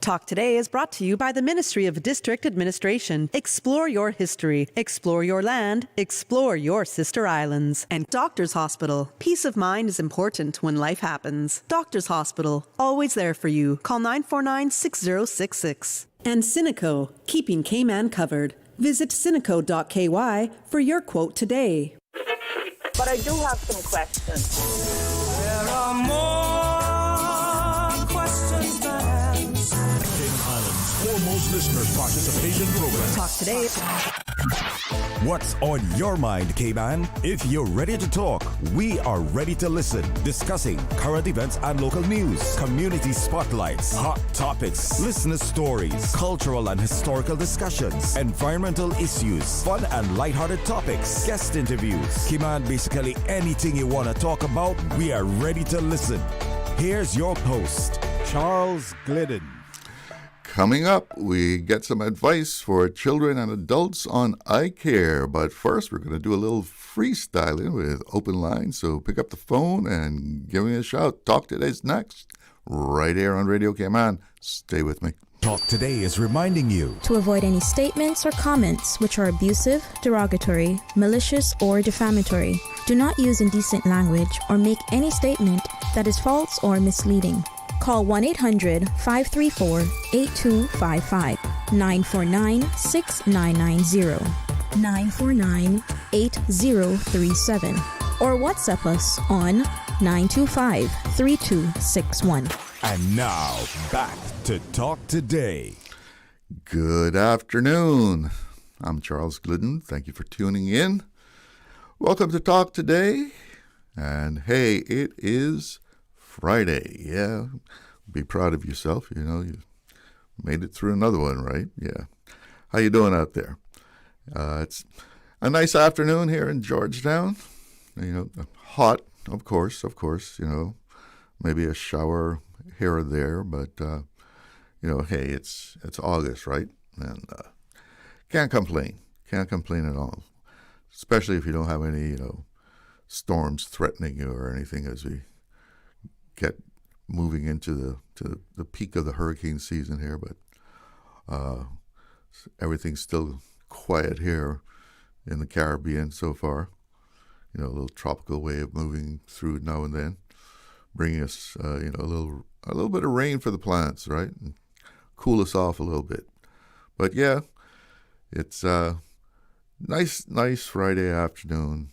Talk Today is brought to you by the Ministry of District Administration. Explore your history. Explore your land. Explore your sister islands. And Doctors Hospital. Peace of mind is important when life happens. Doctors Hospital. Always there for you. Call 949-6066. And Cineco. Keeping Cayman covered. Visit cineco.ky for your quote today. But I do have some questions. There are more questions than answers. Cayman Islands' foremost listener participation program. Talk Today. What's on your mind, Cayman? If you're ready to talk, we are ready to listen. Discussing current events and local news, community spotlights, hot topics, listener stories, cultural and historical discussions, environmental issues, fun and lighthearted topics, guest interviews. Cayman, basically anything you want to talk about, we are ready to listen. Here's your host, Charles Glidden. Coming up, we get some advice for children and adults on eye care. But first, we're going to do a little freestyling with open lines. So pick up the phone and give me a shout. Talk Today's next, right here on Radio Cayman. Stay with me. Talk Today is reminding you to avoid any statements or comments which are abusive, derogatory, malicious, or defamatory. Do not use indecent language or make any statement that is false or misleading. Call 1-800-534-8255, 949-6990, 949-8037, or WhatsApp us on 925-3261. And now, back to Talk Today. Good afternoon. I'm Charles Glidden. Thank you for tuning in. Welcome to Talk Today. And hey, it is Friday. Yeah, be proud of yourself. You know, you made it through another one, right? Yeah. How you doing out there? It's a nice afternoon here in Georgetown. You know, hot, of course, you know, maybe a shower here or there, but, you know, hey, it's August, right? And can't complain at all, especially if you don't have any, you know, storms threatening you or anything as we get moving into the peak of the hurricane season here, but everything's still quiet here in the Caribbean so far. You know, a little tropical wave moving through now and then, bringing us, you know, a little bit of rain for the plants, right? And cool us off a little bit. But yeah, it's a nice Friday afternoon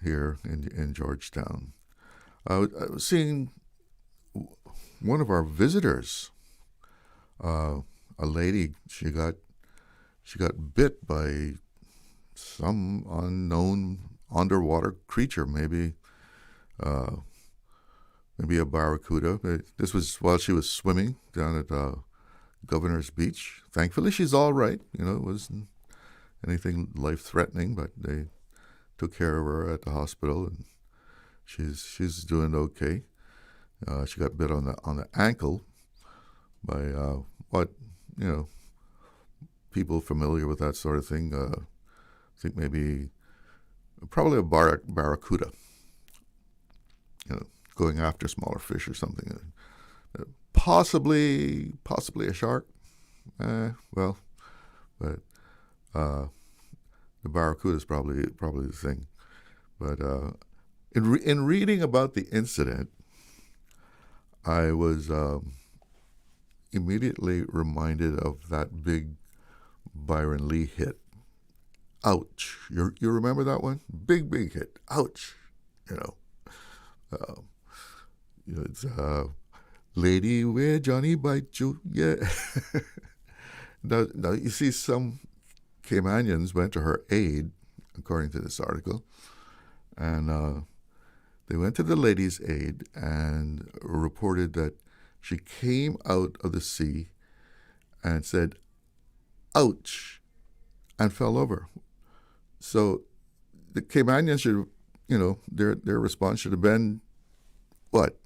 here in Georgetown. I was seeing one of our visitors, a lady. She got bit by some unknown underwater creature, maybe a barracuda. This was while she was swimming down at Governor's Beach. Thankfully, she's all right. You know, it wasn't anything life-threatening, but they took care of her at the hospital, and she's doing okay. She got bit on the ankle by what, you know, people familiar with that sort of thing. I think probably a barracuda. You know, going after smaller fish or something. Possibly a shark. Well, but the barracuda is probably the thing. But in reading about the incident, I was immediately reminded of that big Byron Lee hit. Ouch! You remember that one? Big hit. Ouch! You know, it's lady where Johnny bite you. Yeah. Now you see, some Caymanians went to her aid, according to this article, and they went to the lady's aid and reported that she came out of the sea and said, ouch, and fell over. So the Caymanians should, you know, their response should have been, what?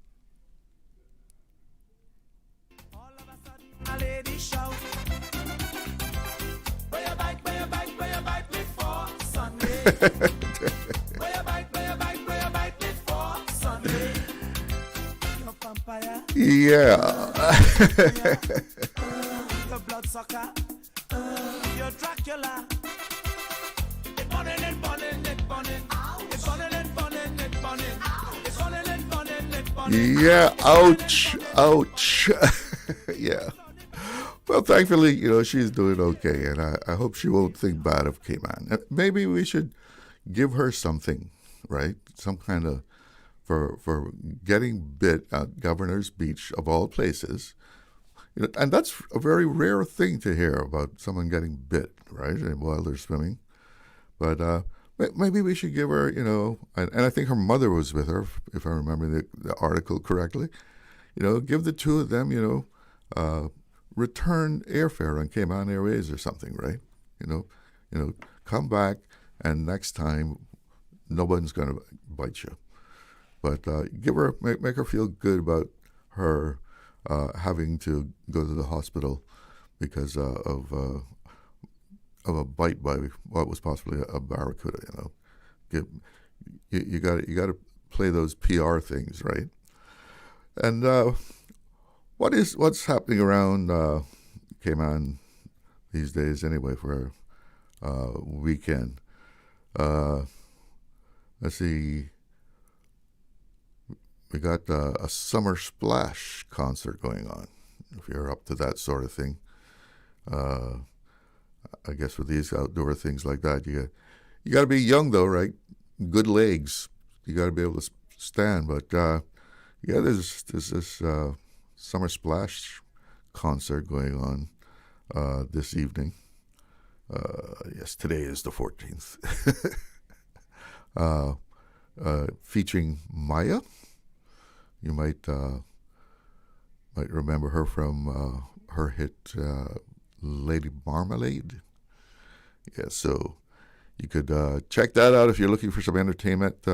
All of a sudden, a lady shout, where you bite me for Sunday? Where you bite me for Sunday? Your vampire. Yeah. The bloodsucker, you're Dracula. It's burning and burning, it's burning. It's burning and burning, it's burning. It's burning and burning, it's burning. Yeah, ouch, ouch. Yeah. Well, thankfully, she's doing okay, and I hope she won't think bad of Cayman. Maybe we should give her something, right? Some kind of, for getting bit at Governor's Beach, of all places. And that's a very rare thing to hear about someone getting bit, right, while they're swimming. But maybe we should give her, and I think her mother was with her, if I remember the article correctly. Give the two of them, return airfare on Cayman Airways or something, right? Come back, and next time, nobody's going to bite you. But make her feel good about her having to go to the hospital because of a bite by what was possibly a barracuda. You got to play those PR things, right? And what's happening around Cayman these days anyway for weekend? Let's see. We got a Summer Splash concert going on, if you're up to that sort of thing. I guess with these outdoor things like that, you got to be young though, right? Good legs. You got to be able to stand. But there's this Summer Splash concert going on this evening. Yes, today is the 14th. Featuring Maya. You might remember her from her hit Lady Marmalade. Yeah, so you could check that out if you're looking for some entertainment.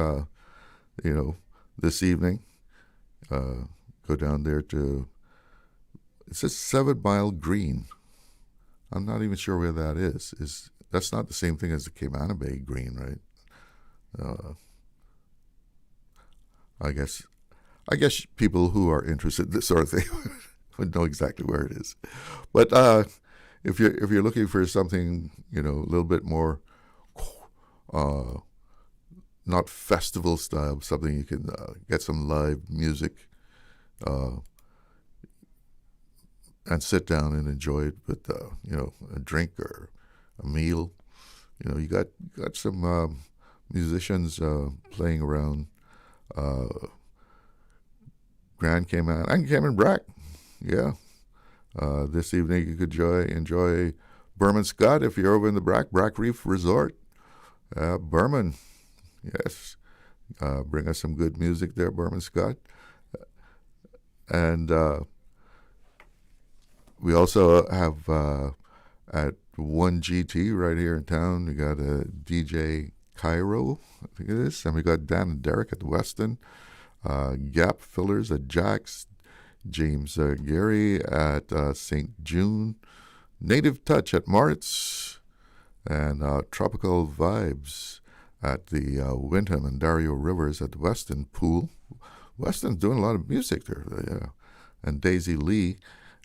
This evening, go down there to. It says 7 Mile Green. I'm not even sure where that is. That's not the same thing as the Cayman Bay Green, right? I guess people who are interested in this sort of thing would know exactly where it is. But if you're looking for something, a little bit more, not festival style, something you can get some live music, and sit down and enjoy it with, a drink or a meal. You got some musicians playing around. Grand Cayman and Cayman Brac, yeah. This evening you could enjoy Berman Scott if you're over in the Brac Reef Resort. Berman, yes. Bring us some good music there, Berman Scott. And we also have at 1GT right here in town, we got a DJ Cairo, I think it is, and we got Dan and Derek at the Westin. Gap Fillers at Jack's, James Gary at St. June, Native Touch at Moritz, and Tropical Vibes at the Wyndham and Dario Rivers at the Westin Pool. Weston's doing a lot of music there, yeah. And Daisy Lee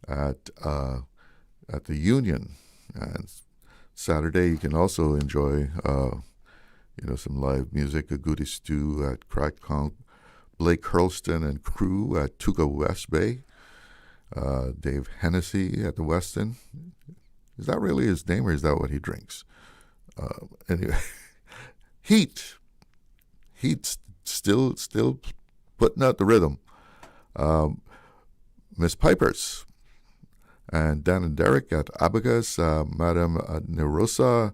at the Union. And Saturday you can also enjoy some live music. A Goody Stew at Crack Conk. Blake Hurlston and crew at Tuca West Bay. Dave Hennessy at the Westin. Is that really his name, or is that what he drinks? Anyway, Heat still putting out the rhythm. Miss Pipers and Dan and Derek at Abacus. Madame Nerosa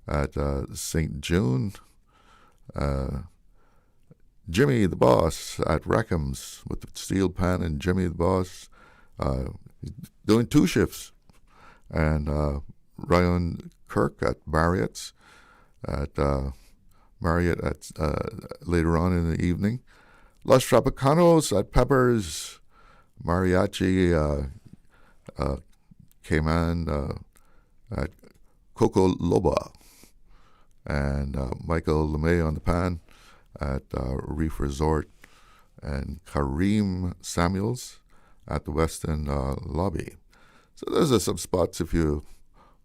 at St. June. Jimmy the Boss at Rackham's with the Steel Pan and Jimmy the Boss doing 2 shifts. And Ryan Kirk at Marriott's Marriott at later on in the evening. Los Tropicanos at Peppers. Mariachi Cayman at Coco Loba. And Michael LeMay on the pan at Reef Resort, and Kareem Samuels at the West End lobby. So those are some spots if you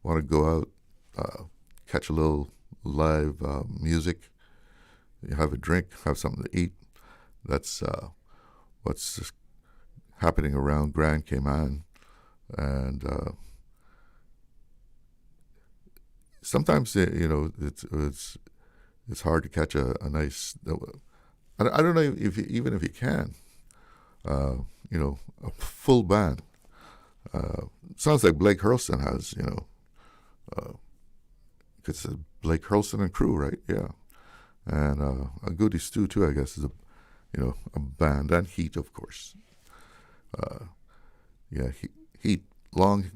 want to go out, catch a little live music, you have a drink, have something to eat. That's what's happening around Grand Cayman. And sometimes, it's hard to catch a nice, I don't know even if you can, a full band. Sounds like Blake Hurlston has, it's Blake Hurlston and crew, right? Yeah. And a Goody Stew, too, I guess, is a band. And Heat, of course. Heat, long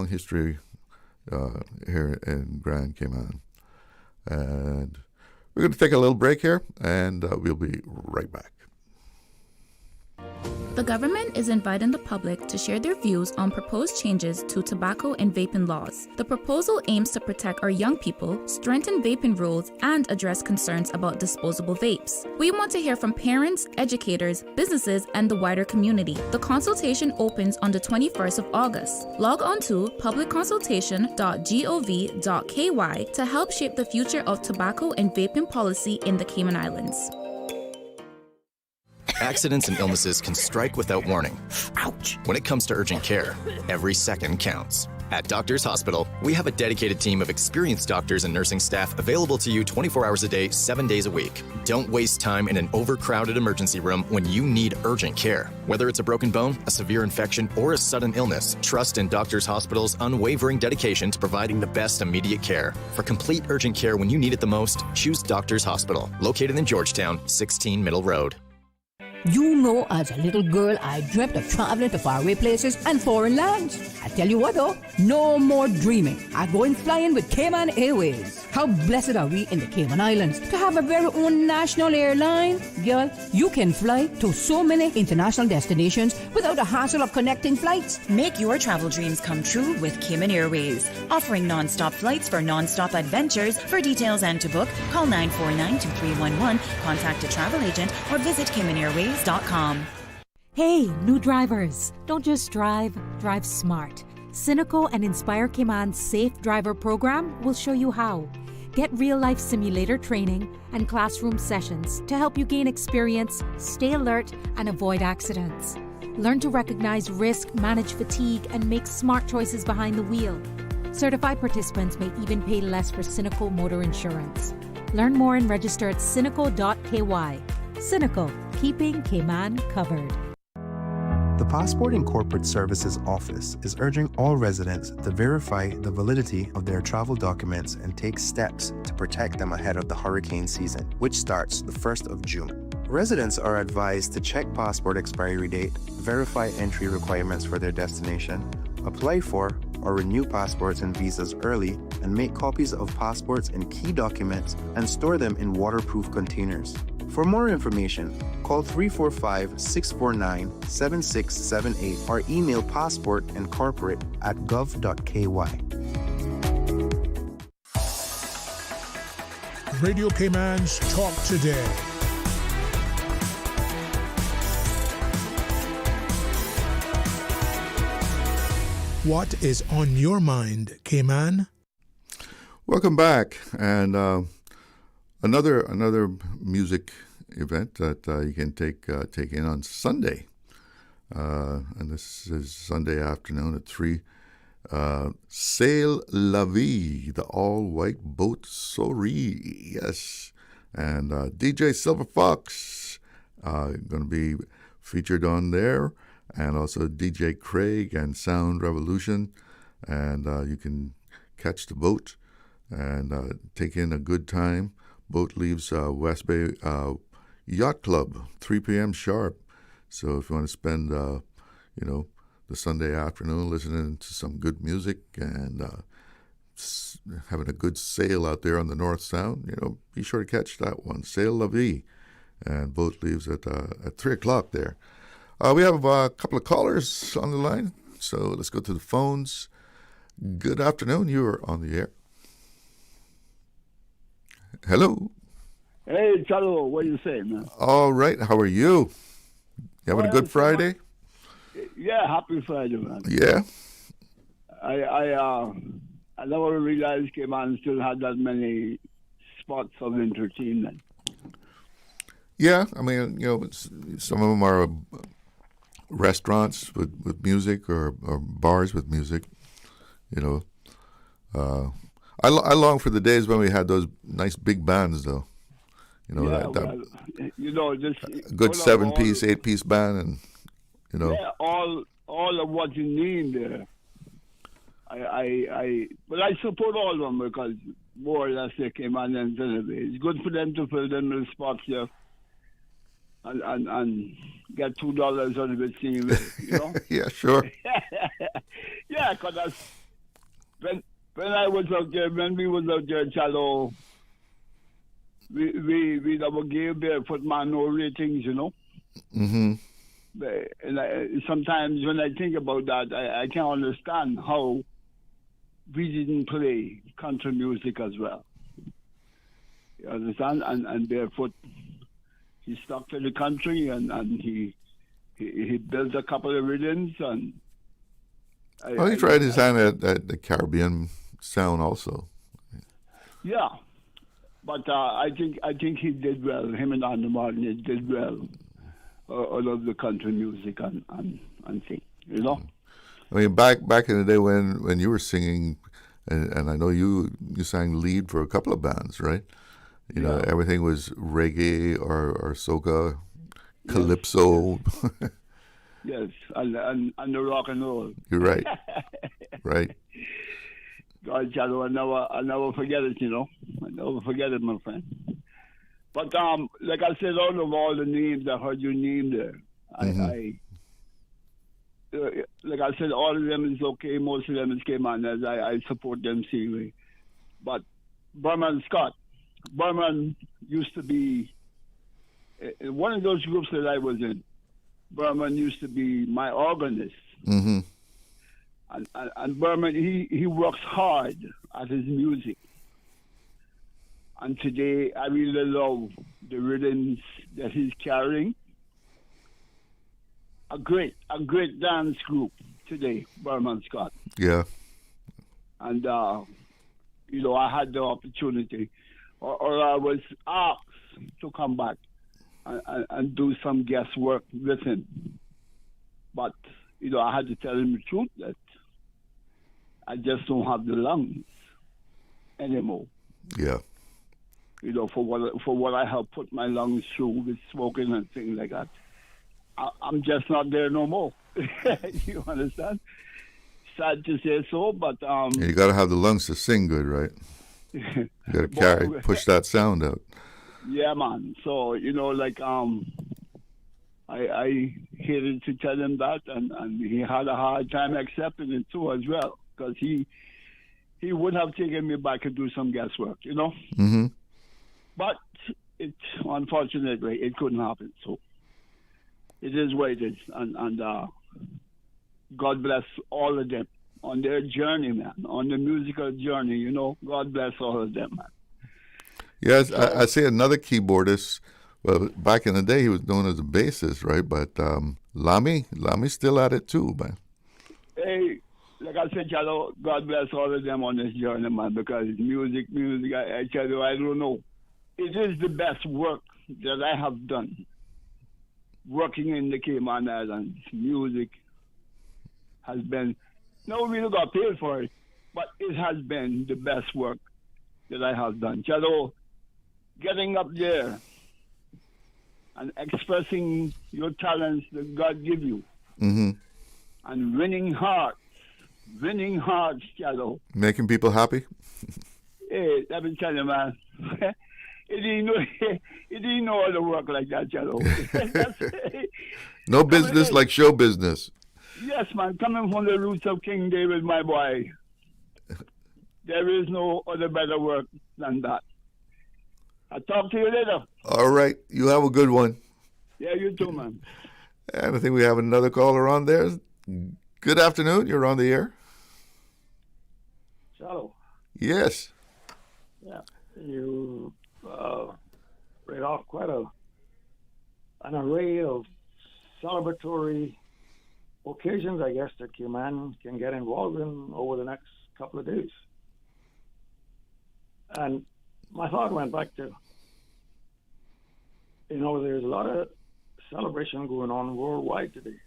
history here in Grand Cayman. And we're going to take a little break here, and we'll be right back. The government is inviting the public to share their views on proposed changes to tobacco and vaping laws. The proposal aims to protect our young people, strengthen vaping rules, and address concerns about disposable vapes. We want to hear from parents, educators, businesses, and the wider community. The consultation opens on the 21st of August. Log on to publicconsultation.gov.ky to help shape the future of tobacco and vaping policy in the Cayman Islands. Accidents and illnesses can strike without warning. Ouch! When it comes to urgent care, every second counts. At Doctors Hospital, we have a dedicated team of experienced doctors and nursing staff available to you 24 hours a day, 7 days a week. Don't waste time in an overcrowded emergency room when you need urgent care. Whether it's a broken bone, a severe infection, or a sudden illness, trust in Doctors Hospital's unwavering dedication to providing the best immediate care. For complete urgent care when you need it the most, choose Doctors Hospital, located in Georgetown, 16 Middle Road. You know, as a little girl, I dreamt of traveling to faraway places and foreign lands. I tell you what though, no more dreaming. I'm going flying with Cayman Airways. How blessed are we in the Cayman Islands to have a very own national airline? Girl, you can fly to so many international destinations without the hassle of connecting flights. Make your travel dreams come true with Cayman Airways. Offering non-stop flights for non-stop adventures. For details and to book, call 949-2311, contact a travel agent, or visit CaymanAirways.com. Hey, new drivers, don't just drive smart. Cynical and Inspire Cayman's Safe Driver program will show you how. Get real-life simulator training and classroom sessions to help you gain experience, stay alert, and avoid accidents. Learn to recognize risk, manage fatigue, and make smart choices behind the wheel. Certified participants may even pay less for Cynical motor insurance. Learn more and register at cynical.ky. Cynical, keeping Cayman covered. The Passport and Corporate Services Office is urging all residents to verify the validity of their travel documents and take steps to protect them ahead of the hurricane season, which starts the 1st of June. Residents are advised to check passport expiry date, verify entry requirements for their destination, apply for or renew passports and visas early, and make copies of passports and key documents and store them in waterproof containers. For more information, call 345-649-7678 or email passportandcorporate@gov.ky. Radio Cayman's Talk Today. What is on your mind, Cayman? Welcome back, and another music event that you can take in on Sunday, and this is Sunday afternoon at 3. Sail La Vie, the all-white boat soiree, yes, and DJ Silver Fox going to be featured on there, and also DJ Craig and Sound Revolution, and you can catch the boat and take in a good time. Boat leaves West Bay Yacht Club, 3 p.m. sharp. So if you want to spend, the Sunday afternoon listening to some good music and having a good sail out there on the North Sound, be sure to catch that one, Sail La Vie. And boat leaves at 3 o'clock there. We have a couple of callers on the line, so let's go to the phones. Good afternoon. You are on the air. Hello. Hey, Chalo, what are you saying, man? All right. How are you? You having a good Friday? Yeah, happy Friday, man. Yeah. I never realized Cayman still had that many spots of entertainment. Yeah, I mean, some of them are restaurants with music or bars with music. I long for the days when we had those nice big bands, though. Just a good 7-piece, 8-piece band, and Yeah, all of what you need there. But I support all of them because more or less they came on and it's good for them to fill them little spots there and get $2 out of it, Yeah, sure. Yeah, because when I was out there, when we was out there, Chalo, we never gave Barefoot Man no ratings, Mm-hmm. And sometimes when I think about that, I can't understand how we didn't play country music as well. You understand? And Barefoot, he stuck to the country and he built a couple of rhythms and. He tried his hand at the Caribbean sound also. Yeah, but I think he did well. Him and Andy Martin did well. I love the country music and thing, I mean, back in the day when you were singing, and I know you sang lead for a couple of bands, right? Everything was reggae or soca, calypso. Yes, and the rock and roll. You're right. Right. God, Shadow, I'll never forget it, I never forget it, my friend. But like I said, out of all the names, I heard your name there. Like I said, all of them is okay. Most of them is Cayman, as I support them seriously. But Berman Scott, Berman used to be one of those groups that I was in. Berman used to be my organist. Mm-hmm. And Berman, he works hard at his music. And today, I really love the rhythms that he's carrying. A great dance group today, Berman Scott. Yeah. And, I had the opportunity, or I was asked to come back and do some guest work with him. But, I had to tell him the truth that I just don't have the lungs anymore. Yeah. For what I have put my lungs through with smoking and things like that. I'm just not there no more. You understand? Sad to say so, but you got to have the lungs to sing good, right? You got to push that sound out. Yeah, man. So I hated to tell him that, and he had a hard time accepting it too as well, because he would have taken me back and do some guest work, Mm-hmm. But unfortunately, it couldn't happen. So it is what it is, and God bless all of them on their journey, man, on the musical journey. God bless all of them, man. Yes, so, I see another keyboardist. Well, back in the day, he was known as a bassist, right? But Lami's still at it too, man. Hey, like I said, Chalo, God bless all of them on this journey, man, because music, I tell you, I don't know. It is the best work that I have done. Working in the Cayman Islands, music has been, no, we don't got paid for it, but it has been the best work that I have done. Chalo, getting up there and expressing your talents that God give you, mm-hmm. and winning hearts, Chalo. Making people happy? Hey, let me tell you, man. It didn't know how to work like that, Chalo. No business like show business. Yes, man. Coming from the roots of King David, my boy, there is no other better work than that. I'll talk to you later. All right. You have a good one. Yeah, you too, man. And I think we have another caller on there. Good afternoon. You're on the air. Shallow. Yes. Yeah. You read off quite an array of celebratory occasions, I guess, that Cayman can get involved in over the next couple of days. And my thought went back to, there's a lot of celebration going on worldwide today.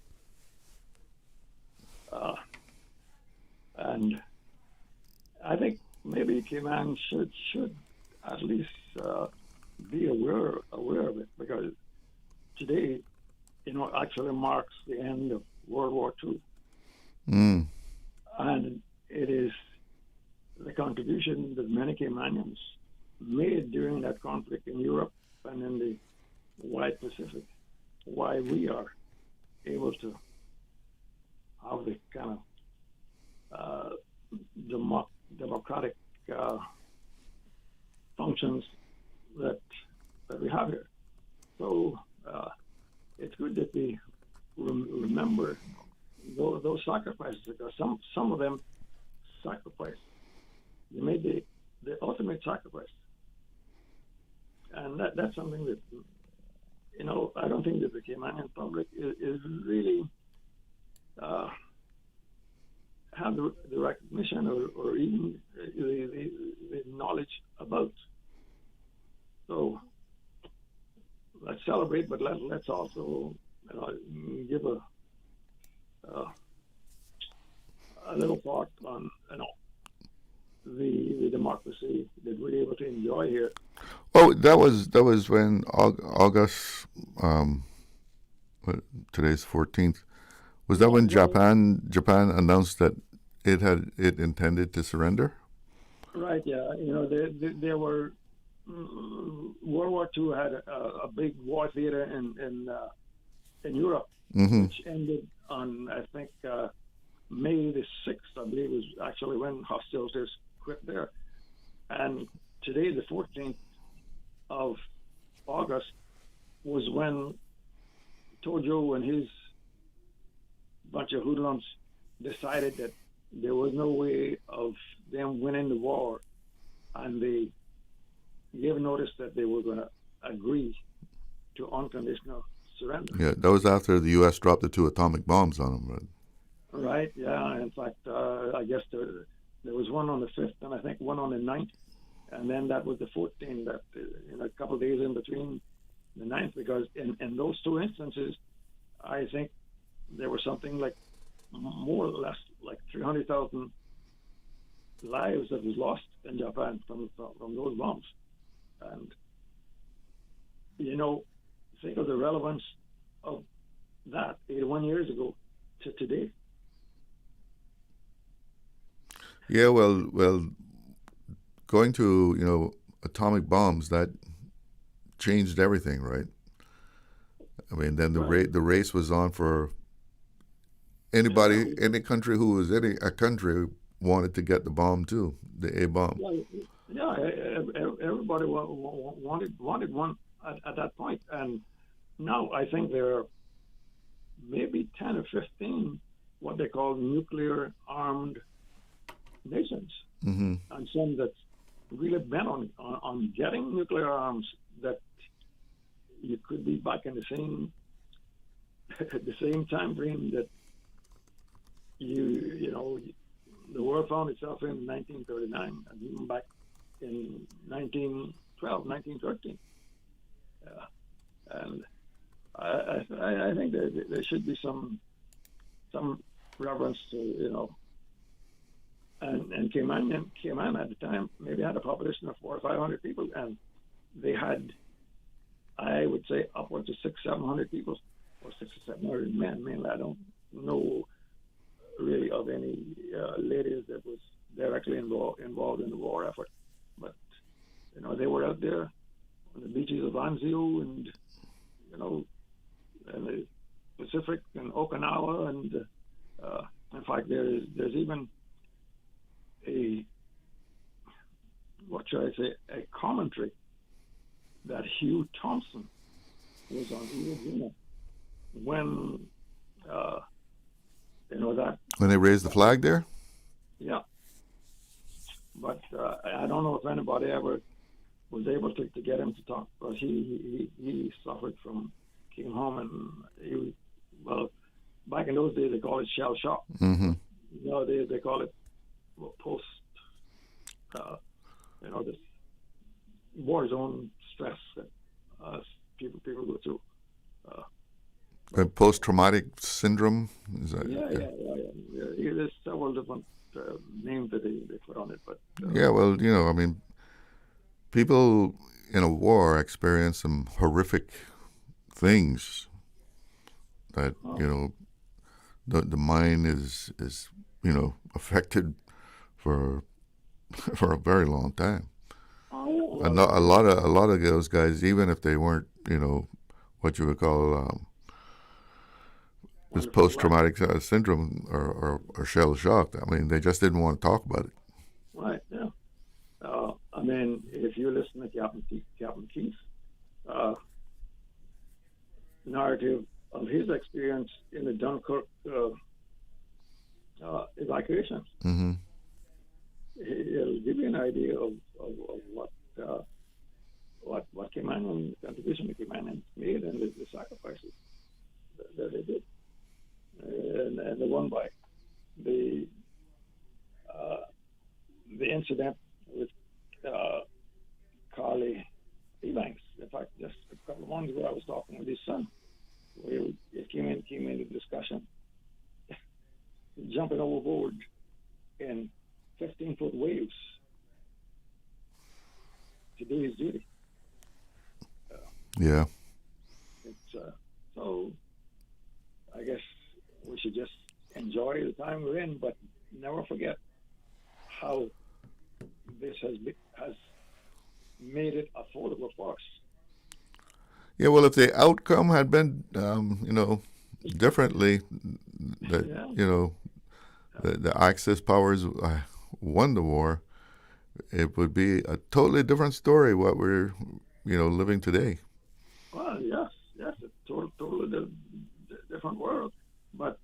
And I think maybe Cayman should at least be aware of it, because today, actually marks the end of World War II. Mm. And it is the contribution that many Caymanians made during that conflict in Europe and in the wide Pacific, why we are able to have the kind of democratic functions that we have here. So it's good that we remember those sacrifices, because some of them sacrificed. They made the ultimate sacrifice, and that's something that I don't think that the Caymanian public is really have the recognition or even the knowledge about. So let's celebrate, but let's also give a little thought on the democracy that we're able to enjoy here. Oh, that was when August. Today's 14th. Was that when Japan announced that it intended to surrender? Right. Yeah. There were World War II had a big war theater in Europe, Mm-hmm. which ended on, I think, May the 6th, I believe, was actually when hostilities quit there. And today, the 14th of August, was when Tojo and his bunch of hoodlums decided that there was no way of them winning the war, and they gave notice that they were going to agree to unconditional surrender. Yeah, that was after the U.S. dropped the 2 atomic bombs on them, right? Right, yeah. In fact, I guess there was one on the 5th and I think one on the 9th. And then that was the 14th, that a couple of days in between the 9th, because in those 2 instances, I think there was something like more or less like 300,000 lives that was lost in Japan from those bombs. And, think of the relevance of that 81 years ago to today. Yeah, well, going to atomic bombs, that changed everything, right? I mean, then the race was on for anybody, any country who was a country wanted to get the bomb too, the A bomb. Yeah, everybody wanted one at that point, and now I think there are maybe 10 or 15 what they call nuclear armed nations, mm-hmm. and some that's really bent on getting nuclear arms, that you could be back in the same time frame that the world found itself in 1939, and even back in 1912, 1913. And I think there should be some reverence to, and Cayman at the time maybe had a population of 400 or 500 people, and they had, I would say, upwards of 600-700 people, or 600-700 men. Mainly, I don't know really of any ladies that was directly involved in the war effort, but they were out there on the beaches of Anzio and and the Pacific and Okinawa, and in fact there's even a a commentary that Hugh Thompson was on Iwo Jima when that when they raised the flag there. Yeah, but I don't know if anybody ever was able to get him to talk, because he suffered from, came home and back in those days they call it shell shock. Mm-hmm. Nowadays they call it post, this war zone stress that people go through. Post-traumatic syndrome? Is that, Yeah. There's several different names that they put on it, but yeah, well, I mean, people in a war experience some horrific things that the mind is affected for for a very long time. A lot of those guys, even if they weren't what you would call this post-traumatic syndrome or shell shock, I mean, they just didn't want to talk about it. Right. Yeah. I mean, if you listen to Captain Keith, narrative of his experience in the Dunkirk evacuation, mm-hmm. It'll give you an idea of what Caymanian contribution the Caymanians made and the sacrifices that they did, and the one by the incident with Carly Ebanks. In fact, just a couple of months ago, I was talking with his son. It came into discussion. Jumping overboard in 15-foot waves to do his duty. Yeah. It's so. I guess we should just enjoy the time we're in, but never forget how this has made it affordable for us. Yeah, well, if the outcome had been, differently, the Axis powers won the war, it would be a totally different story. What we're, living today. Well, yes, it's totally different world, but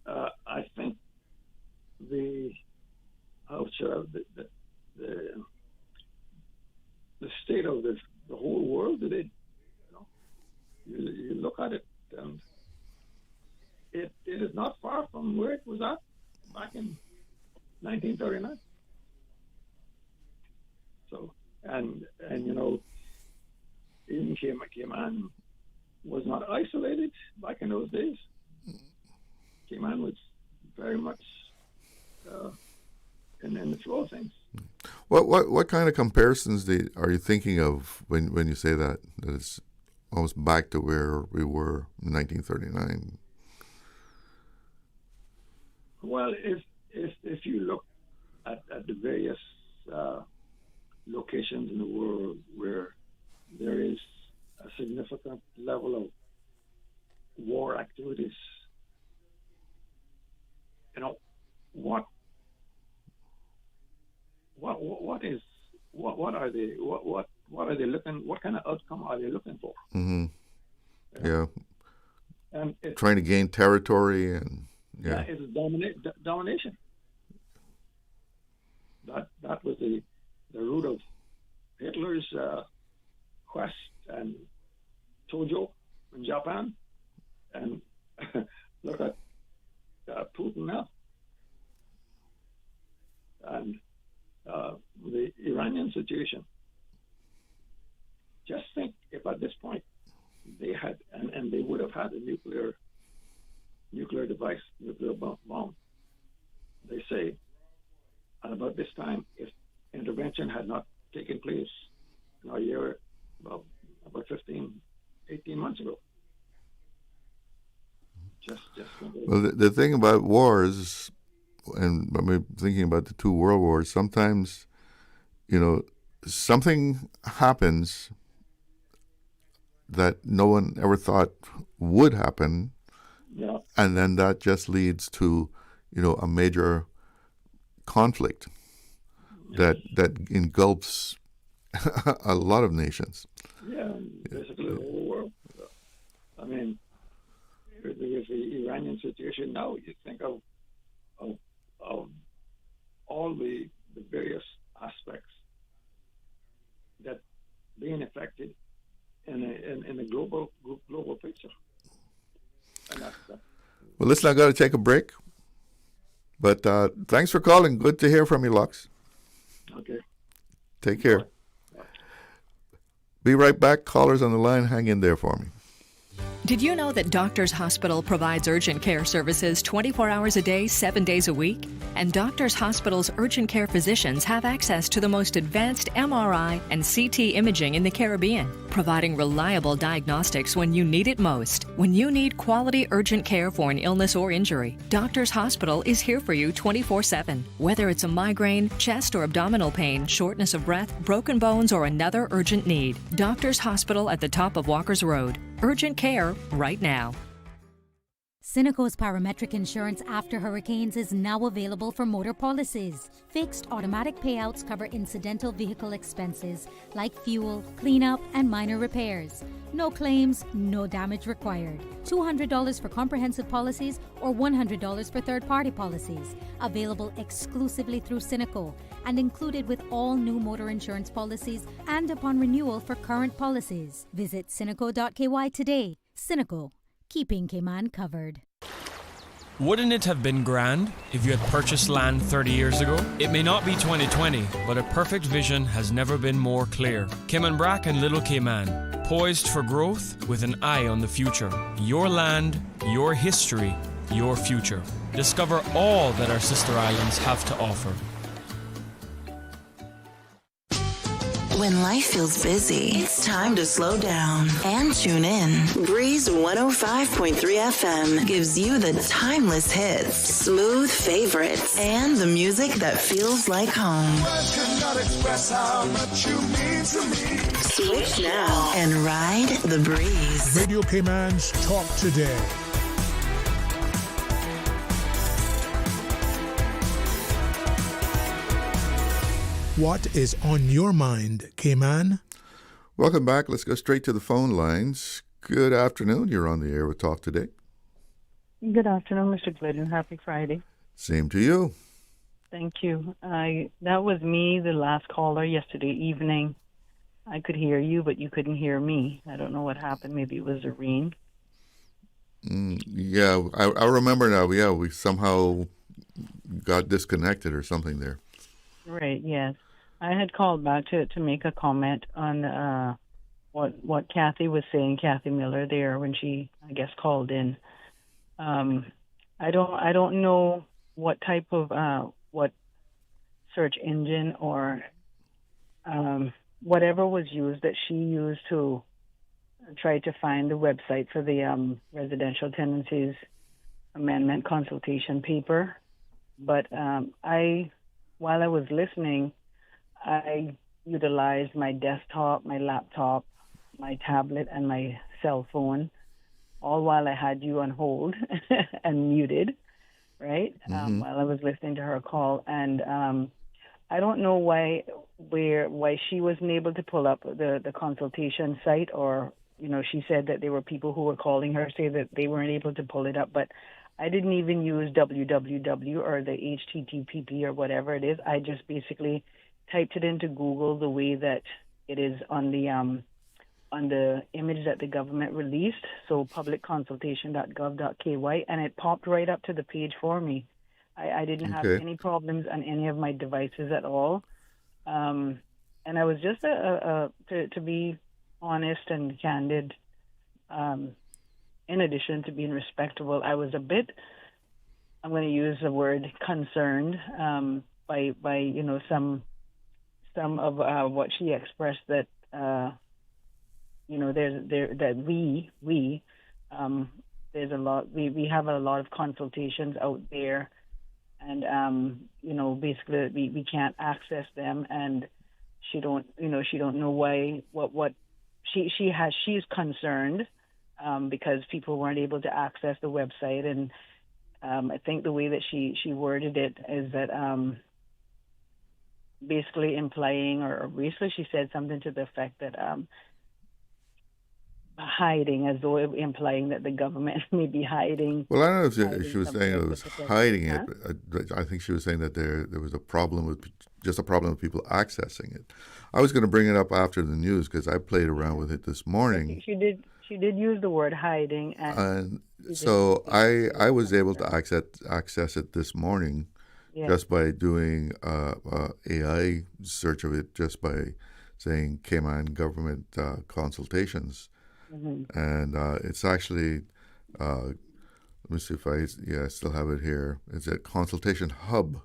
I think the state of the whole world today. You look at it, and it is not far from where it was at back in 1939. So, and even Cayman was not isolated back in those days. Cayman was very much in the flow of things. What kind of comparisons are you thinking of when you say that it's almost back to where we were in 1939? Well, if you look at the various locations in the world where there is a significant level of war activities, what are they looking? What kind of outcome are they looking for? Mm-hmm. Yeah. And trying to gain territory and it's domination. That was the root of Hitler's quest and Tojo in Japan, and look at Putin now, and the Iranian situation. Just think if at this point they had, and they would have had a nuclear device, nuclear bomb. They say at about this time, if intervention had not taken place a year, about 18 months ago. Just well, the thing about wars, and I mean, thinking about the two world wars, sometimes, something happens that no one ever thought would happen, and then that just leads to, a major conflict that engulfs a lot of nations. Yeah, basically the whole world. I mean, with the Iranian situation now, you think of all the various aspects that being affected in a global picture. And that's Well, listen, I got to take a break. But thanks for calling. Good to hear from you, Lux. okay. Take care. Be right back. Callers on the line, hang in there for me. Did you know that Doctors Hospital provides urgent care services 24 hours a day, 7 days a week? And Doctors Hospital's urgent care physicians have access to the most advanced MRI and CT imaging in the Caribbean, providing reliable diagnostics when you need it most. When you need quality urgent care for an illness or injury, Doctors Hospital is here for you 24/7. Whether it's a migraine, chest or abdominal pain, shortness of breath, broken bones, or another urgent need, Doctors Hospital at the top of Walker's Road. Urgent care right now. Cineco's parametric insurance after hurricanes is now available for motor policies. Fixed automatic payouts cover incidental vehicle expenses like fuel, cleanup, and minor repairs. No claims, no damage required. $200 for comprehensive policies or $100 for third-party policies. Available exclusively through Cineco and included with all new motor insurance policies and upon renewal for current policies. Visit Cineco.ky today. Cineco, keeping Cayman covered. Wouldn't it have been grand if you had purchased land 30 years ago? It may not be 2020, but a perfect vision has never been more clear. Cayman Brac and Little Cayman, poised for growth with an eye on the future. Your land, your history, your future. Discover all that our sister islands have to offer. When life feels busy, it's time to slow down and tune in. Breeze 105.3 FM gives you the timeless hits, smooth favorites, and the music that feels like home. Words cannot express how much you mean to me. Switch now and ride the breeze. Radio Cayman's Talk Today. What is on your mind, Cayman? Welcome back. Let's go straight to the phone lines. Good afternoon. You're on the air with Talk Today. Good afternoon, Mr. Glidden. Happy Friday. Same to you. Thank you. That was me, the last caller yesterday evening. I could hear you, but you couldn't hear me. I don't know what happened. Maybe it was a ring. Yeah, I remember now. Yeah, we somehow got disconnected or something there. Right, yes. I had called back to make a comment on what Kathy was saying, Kathy Miller there, when she, I guess, called in. I don't know what type of what search engine or whatever was used that she used to try to find the website for the residential tenancies amendment consultation paper. But while I was listening, I utilized my desktop, my laptop, my tablet, and my cell phone, all while I had you on hold and muted, right? While I was listening to her call. And I don't know why she wasn't able to pull up the consultation site, or, you know, she said that there were people who were calling her, say that they weren't able to pull it up, but I didn't even use www or the HTTP or whatever it is. I just basically typed it into Google the way that it is on the image that the government released, so publicconsultation.gov.ky, and it popped right up to the page for me. I didn't have any problems on any of my devices at all. And I was just, to be honest and candid, in addition to being respectable, I was a bit, I'm going to use the word concerned by you know, some of what she expressed, that you know, that we there's a lot, we have a lot of consultations out there, and you know, basically we can't access them, and she don't know why, what she's concerned because people weren't able to access the website. And I think the way that she worded it is that basically implying, or basically she said something to the effect that hiding, as though implying that the government may be hiding. Well, I don't know if she was saying it was hiding it. But I think she was saying that there was a problem with people accessing it. I was going to bring it up after the news because I played around with it this morning. She did She did use the word hiding, and so I was able to access it this morning, just by doing AI search of it, just by saying Cayman government consultations, and it's actually. Let me see if I still have it here. It's a consultation hub.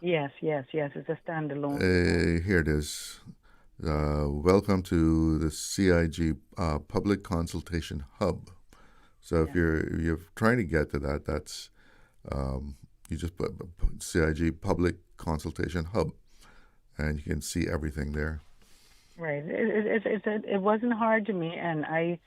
Yes. It's a standalone. Here it is. Welcome to the CIG Public Consultation Hub. So if you're trying to get to that, that's you just put CIG Public Consultation Hub, and you can see everything there. Right. It wasn't hard to me, and I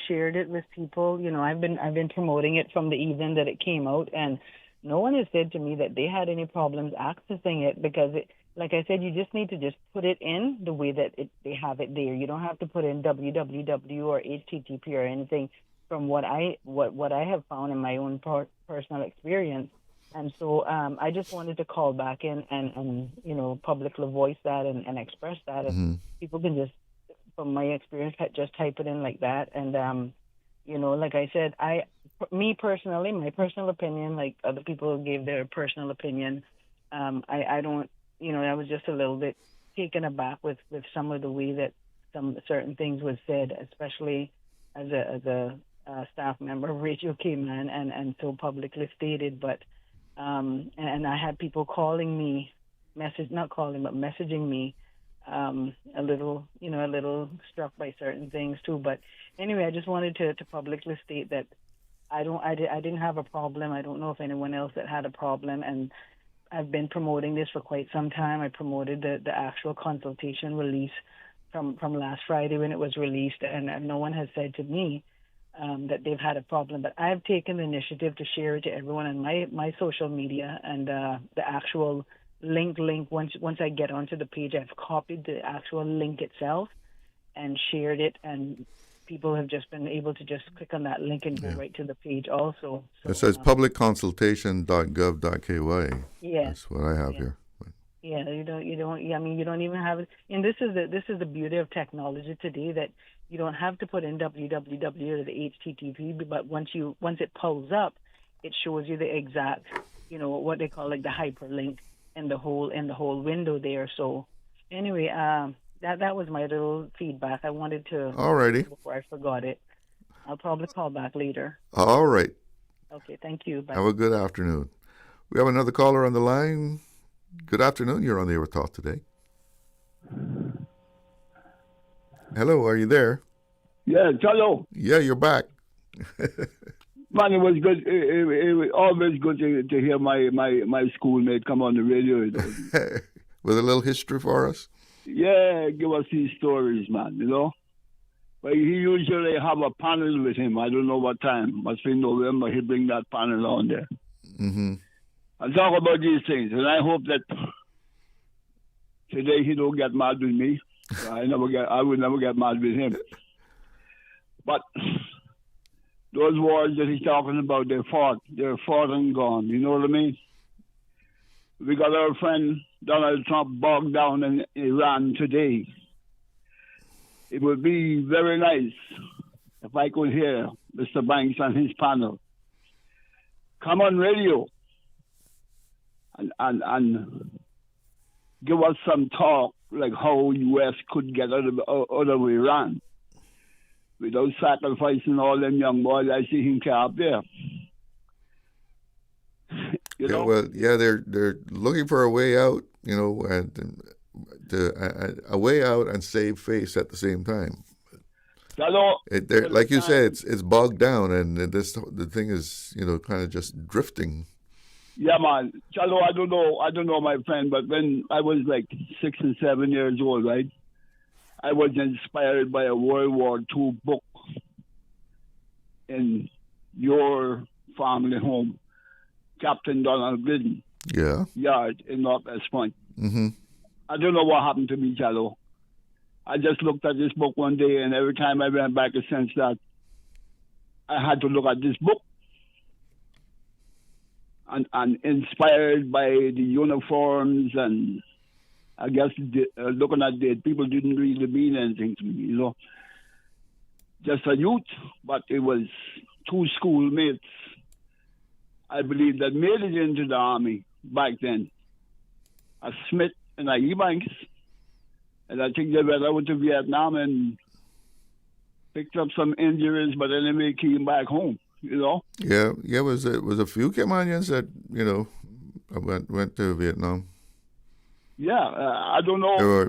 shared it with people. You know, I've been promoting it from the evening that it came out, and no one has said to me that they had any problems accessing it, because like I said, you just need to just put it in the way that they have it there. You don't have to put in www or http or anything. From what I have found in my own personal experience. And so I just wanted to call back in and publicly voice that and express that. And people can just, from my experience, just type it in like that. And, like I said, me personally, my personal opinion, like other people gave their personal opinion, I don't, I was just a little bit taken aback with some of the way that some certain things was said, especially as a staff member of Radio Cayman and so publicly stated. But and I had people calling me, messaging me, a little struck by certain things too. But anyway, I just wanted to publicly state that I didn't have a problem. I don't know if anyone else that had a problem, and I've been promoting this for quite some time. I promoted the actual consultation release from last Friday when it was released, and no one has said to me that they've had a problem. But I've taken the initiative to share it to everyone on my social media, and the actual link. Once I get onto the page, I've copied the actual link itself and shared it, and people have just been able to just click on that link and go right to the page also. So, it says publicconsultation.gov.ky. Yeah, that's what I have here. Yeah, you don't. I mean, you don't even have it. And this is the beauty of technology today, that you don't have to put in www or the http, but once it pulls up, it shows you the exact, what they call like the hyperlink in the whole window there. So anyway, that was my little feedback. I wanted to. Alrighty. Before I forgot it, I'll probably call back later. All right. Okay. Thank you. Bye. Have a good afternoon. We have another caller on the line. Good afternoon. You're on the Air with Talk today. Hello, are you there? Yes, hello. Yeah, you're back. Man, it was good. It was always good to hear my schoolmate come on the radio. With a little history for us? Yeah, give us these stories, man, But he usually have a panel with him. I don't know what time. Must be November. He bring that panel on there. Mm-hmm. And talk about these things. And I hope that today he don't get mad with me. I would never get mad with him. But those wars that he's talking about, they're fought and gone. You know what I mean? We got our friend Donald Trump bogged down in Iran today. It would be very nice if I could hear Mr. Banks and his panel come on radio and give us some talk, like how U.S. could get out of Iran without sacrificing all them young boys I see him up there. They're looking for a way out, and a way out and save face at the same time. Like you said, it's bogged down, and the thing is, kind of just drifting. Yeah, man. Chalo, I don't know, my friend, but when I was like 6 and 7 years old, right, I was inspired by a World War II book in your family home, Captain Donald Glidden. Yeah. Yard in Northwest Point. Mm-hmm. I don't know what happened to me, Chalo. I just looked at this book one day, and every time I went back, I sensed that I had to look at this book. And inspired by the uniforms, and I guess looking at it, people didn't really mean anything to me, just a youth, but it was two schoolmates, I believe, that made it into the army back then. A Smith and a Ebanks. And I think they went out to Vietnam and picked up some injuries, but then they came back home, you know? Yeah, it was a few Caymanians that, went to Vietnam. Yeah, I don't know. They were,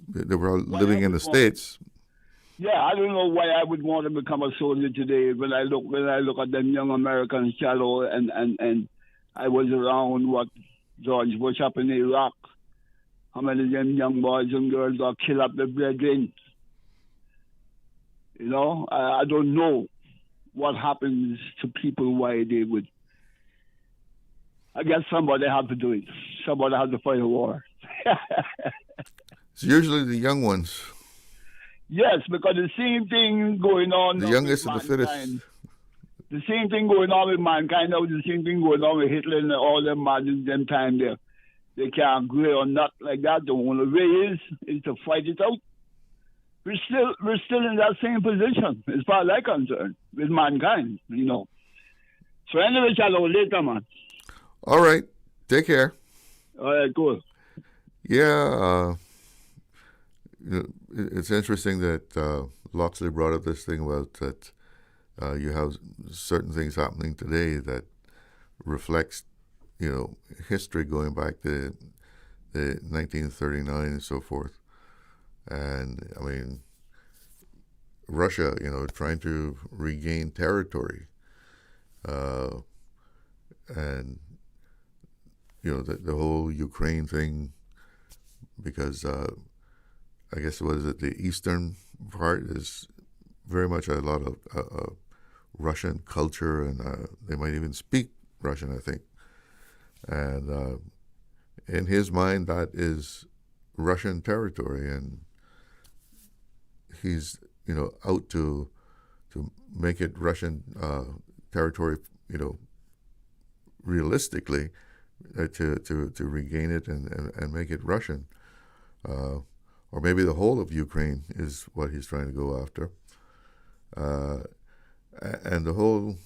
they were all living in the States. Yeah, I don't know why I would want to become a soldier today when I look at them young Americans, shallow, and I was around what George Bush happened in Iraq. How many of them young boys and girls got killed up the brethren? You know, I don't know what happens to people, why they would. I guess somebody had to do it. Somebody had to fight a war. It's usually the young ones. Yes, because the same thing going on. The youngest and the fittest. The same thing going on with mankind now. The same thing going on with Hitler and all them margins them time there. They can't agree on that like that. The only way is to fight it out. We're still in that same position as far as I'm concerned with mankind, you know. So anyway, shallow, later, man. All right. Take care. All right, cool. Yeah, it's interesting that Loxley brought up this thing about that you have certain things happening today that reflects, history going back to the 1939 and so forth. And, I mean, Russia, trying to regain territory. And, the whole Ukraine thing, because I guess, the eastern part is very much a lot of Russian culture, and they might even speak Russian, I think. And in his mind, that is Russian territory, and he's, out to make it Russian territory, realistically, to regain it and make it Russian. Or maybe the whole of Ukraine is what he's trying to go after. And the whole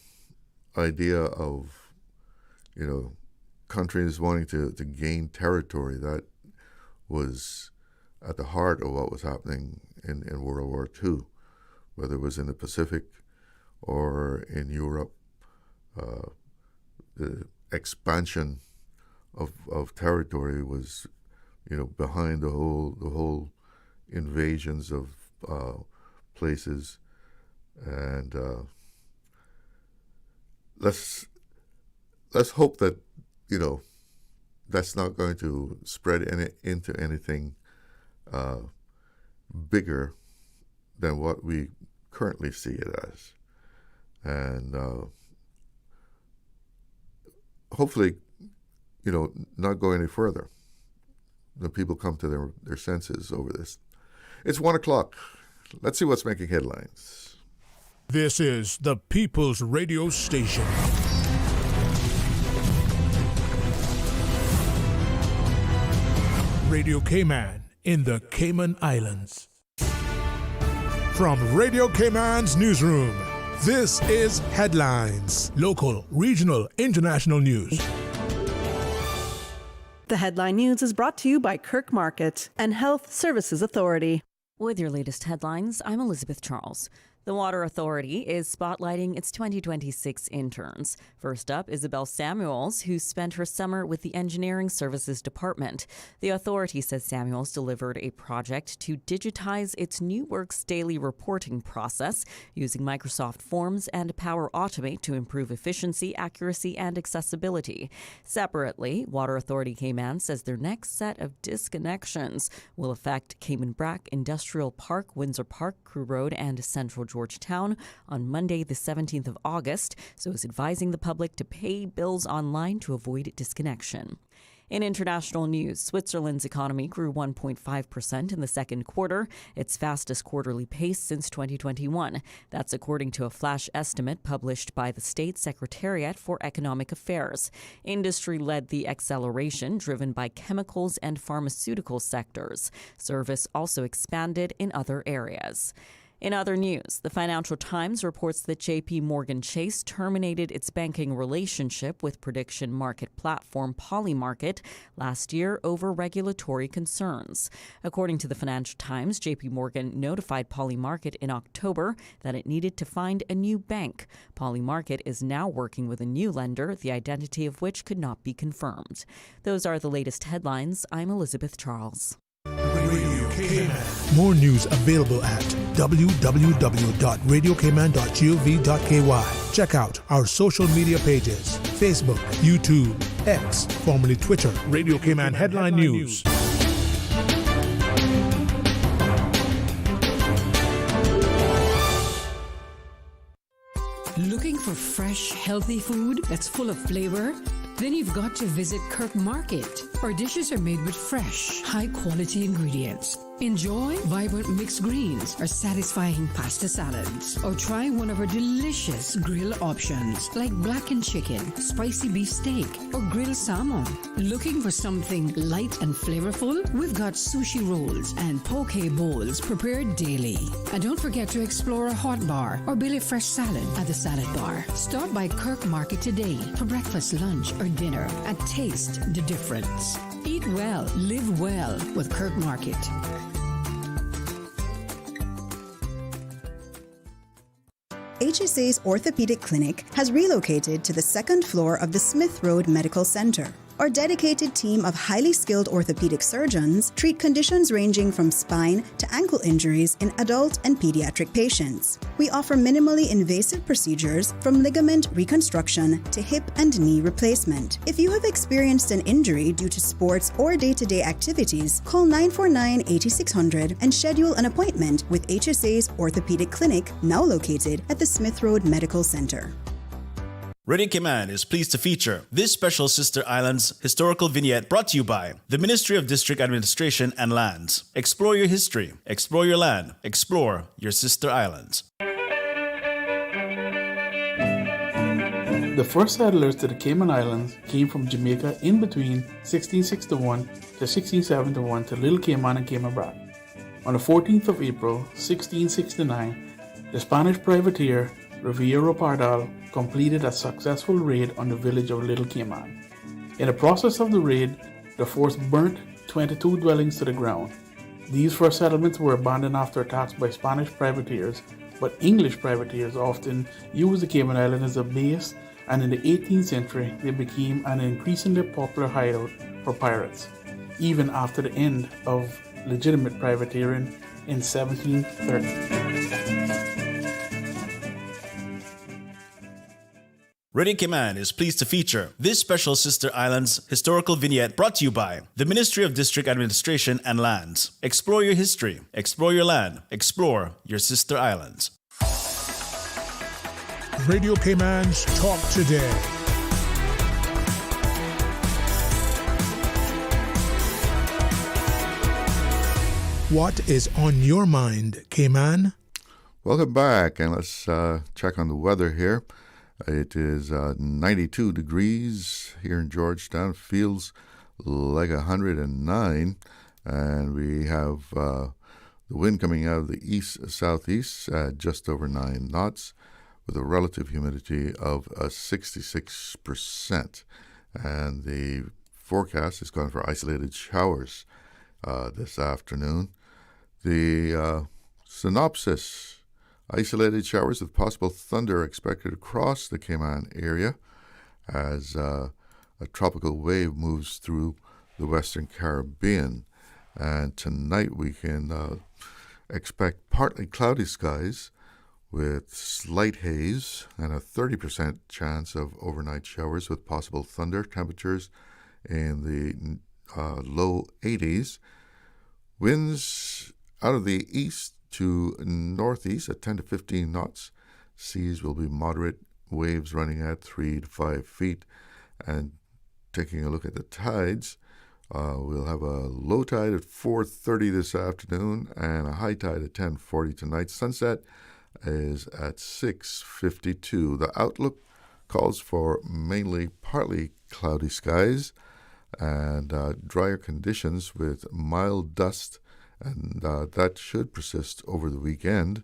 idea of, countries wanting to gain territory, that was at the heart of what was happening in World War II, whether it was in the Pacific or in Europe. The expansion of territory was, behind the whole invasions of places, and let's hope that that's not going to spread into anything bigger than what we currently see it as, and hopefully, not go any further. The people come to their senses over this. It's 1:00. Let's see what's making headlines. This is the People's Radio Station. Radio Cayman in the Cayman Islands. From Radio Cayman's newsroom, this is Headlines. Local, regional, international news. The headline news is brought to you by Kirk Market and Health Services Authority. With your latest headlines, I'm Elizabeth Charles. The Water Authority is spotlighting its 2026 interns. First up, Isabel Samuels, who spent her summer with the Engineering Services Department. The authority says Samuels delivered a project to digitize its New Works daily reporting process using Microsoft Forms and Power Automate to improve efficiency, accuracy, and accessibility. Separately, Water Authority Cayman says their next set of disconnections will affect Cayman Brac Industrial Park, Windsor Park, Crew Road, and Central Georgetown on Monday, the 17th of August, so is advising the public to pay bills online to avoid disconnection. In international news, Switzerland's economy grew 1.5% in the second quarter, its fastest quarterly pace since 2021. That's according to a flash estimate published by the State Secretariat for Economic Affairs. Industry led the acceleration, driven by chemicals and pharmaceutical sectors. Service also expanded in other areas. In other news, the Financial Times reports that JP Morgan Chase terminated its banking relationship with prediction market platform Polymarket last year over regulatory concerns. According to the Financial Times, JP Morgan notified Polymarket in October that it needed to find a new bank. Polymarket is now working with a new lender, the identity of which could not be confirmed. Those are the latest headlines. I'm Elizabeth Charles. More news available at www.radiocayman.gov.ky. Check out our social media pages: Facebook, YouTube, X, formerly Twitter, Radio Cayman Headline News. Looking for fresh, healthy food that's full of flavor? Then you've got to visit Kirk Market. Our dishes are made with fresh, high-quality ingredients. Enjoy vibrant mixed greens or satisfying pasta salads. Or try one of our delicious grill options like blackened chicken, spicy beef steak, or grilled salmon. Looking for something light and flavorful? We've got sushi rolls and poke bowls prepared daily. And don't forget to explore a hot bar or Billy Fresh salad at the salad bar. Stop by Kirk Market today for breakfast, lunch, or dinner and taste the difference. Eat well, live well with Kirk Market. HSA's orthopedic clinic has relocated to the second floor of the Smith Road Medical Center. Our dedicated team of highly skilled orthopedic surgeons treat conditions ranging from spine to ankle injuries in adult and pediatric patients. We offer minimally invasive procedures from ligament reconstruction to hip and knee replacement. If you have experienced an injury due to sports or day-to-day activities, call 949-8600 and schedule an appointment with HSA's orthopedic clinic, now located at the Smith Road Medical Center. Radio Cayman is pleased to feature this special Sister Islands historical vignette brought to you by the Ministry of District Administration and Lands. Explore your history, explore your land, explore your Sister Islands. The first settlers to the Cayman Islands came from Jamaica in between 1661 to 1671 to Little Cayman and Cayman Brac. On the 14th of April, 1669, the Spanish privateer Riviero Pardal completed a successful raid on the village of Little Cayman. In the process of the raid, the force burnt 22 dwellings to the ground. These first settlements were abandoned after attacks by Spanish privateers, but English privateers often used the Cayman Islands as a base, and in the 18th century they became an increasingly popular hideout for pirates, even after the end of legitimate privateering in 1730. Radio Cayman is pleased to feature this special Sister Islands historical vignette brought to you by the Ministry of District Administration and Lands. Explore your history, explore your land, explore your Sister Islands. Radio Cayman's Talk Today. What is on your mind, Cayman? Welcome back, and let's check on the weather here. It is 92 degrees here in Georgetown. Feels like 109, and we have the wind coming out of the east-southeast at just over 9 knots with a relative humidity of 66%. And the forecast is going for isolated showers this afternoon. The synopsis: isolated showers with possible thunder expected across the Cayman area as a tropical wave moves through the Western Caribbean. And tonight we can expect partly cloudy skies with slight haze and a 30% chance of overnight showers with possible thunder. Temperatures in the low 80s. Winds out of the east to northeast at 10 to 15 knots. Seas will be moderate, waves running at 3 to 5 feet. And taking a look at the tides, we'll have a low tide at 4:30 this afternoon and a high tide at 10:40 tonight. Sunset is at 6:52. The outlook calls for mainly partly cloudy skies and drier conditions with mild dust, and that should persist over the weekend.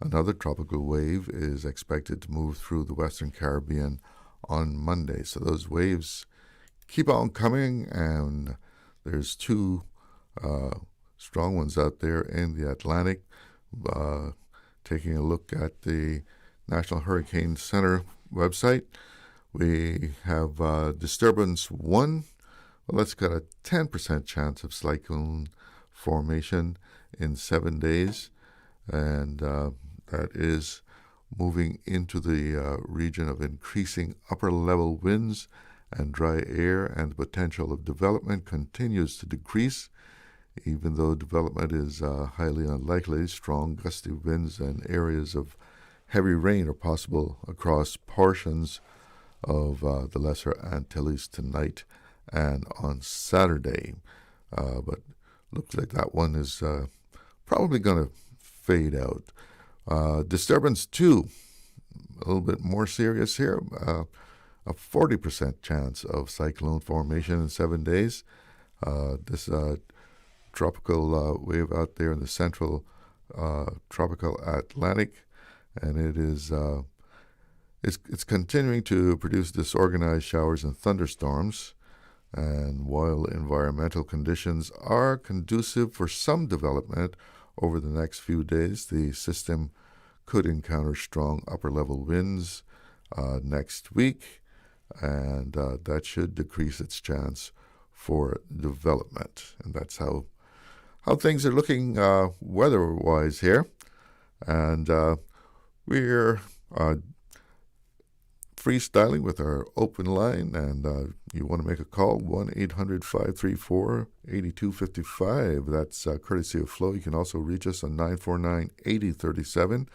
Another tropical wave is expected to move through the Western Caribbean on Monday. So those waves keep on coming, and there's two strong ones out there in the Atlantic. Taking a look at the National Hurricane Center website, we have disturbance 1. Well, that's got a 10% chance of cyclone formation in 7 days, and that is moving into the region of increasing upper-level winds and dry air, and the potential of development continues to decrease. Even though development is highly unlikely, strong gusty winds and areas of heavy rain are possible across portions of the Lesser Antilles tonight and on Saturday. But looks like that one is probably going to fade out. Disturbance 2, a little bit more serious here. A 40% chance of cyclone formation in 7 days. This tropical wave out there in the central tropical Atlantic, and it is it's continuing to produce disorganized showers and thunderstorms. And while environmental conditions are conducive for some development over the next few days, the system could encounter strong upper-level winds next week, and that should decrease its chance for development. And that's how things are looking weather-wise here. And we're freestyling with our open line, and you want to make a call, 1-800-534-8255. That's courtesy of Flo. You can also reach us on 949-8037,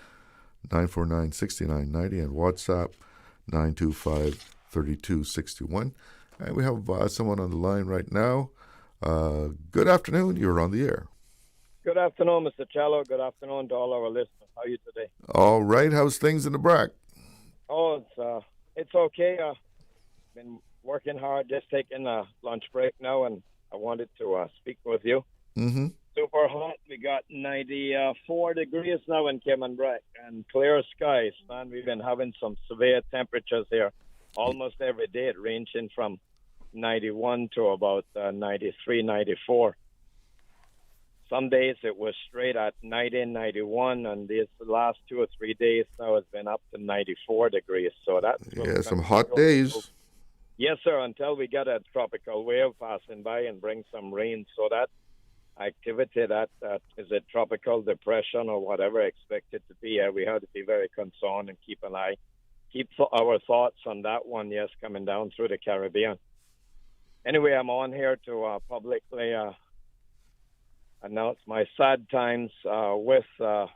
949-6990, and WhatsApp 925-3261. And we have someone on the line right now. Good afternoon. You're on the air. Good afternoon, Mr. Cello. Good afternoon to all our listeners. How are you today? All right. How's things in the BRAC? Oh, it's okay. Been working hard, just taking a lunch break now, and I wanted to speak with you. Mm-hmm. Super hot. We got 94 degrees now in Cayman Brac and clear skies. Man, we've been having some severe temperatures here almost every day, ranging from 91 to about 93, 94. Some days it was straight at 90, 91, and these last 2 or 3 days now it's been up to 94 degrees. So that's some hot days. Yes, sir, until we get a tropical wave passing by and bring some rain. So that activity, that is a tropical depression or whatever expected to be, we have to be very concerned and keep our thoughts on that one, yes, coming down through the Caribbean. Anyway, I'm on here to publicly announce my sad times with the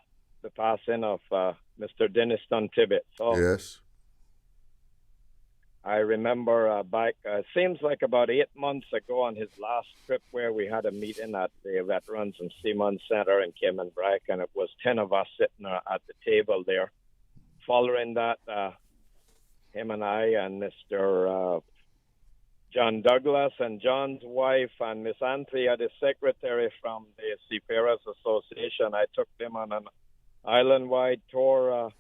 passing of Mr. Denniston Tibbet. So yes. I remember back, seems like about 8 months ago on his last trip where we had a meeting at the Veterans and Seamen Center in Cayman Brac, and it was 10 of us sitting at the table there. Following that, him and I and Mr. John Douglas and John's wife and Miss Anthea, the secretary from the Seafarers Association, I took them on an island-wide tour.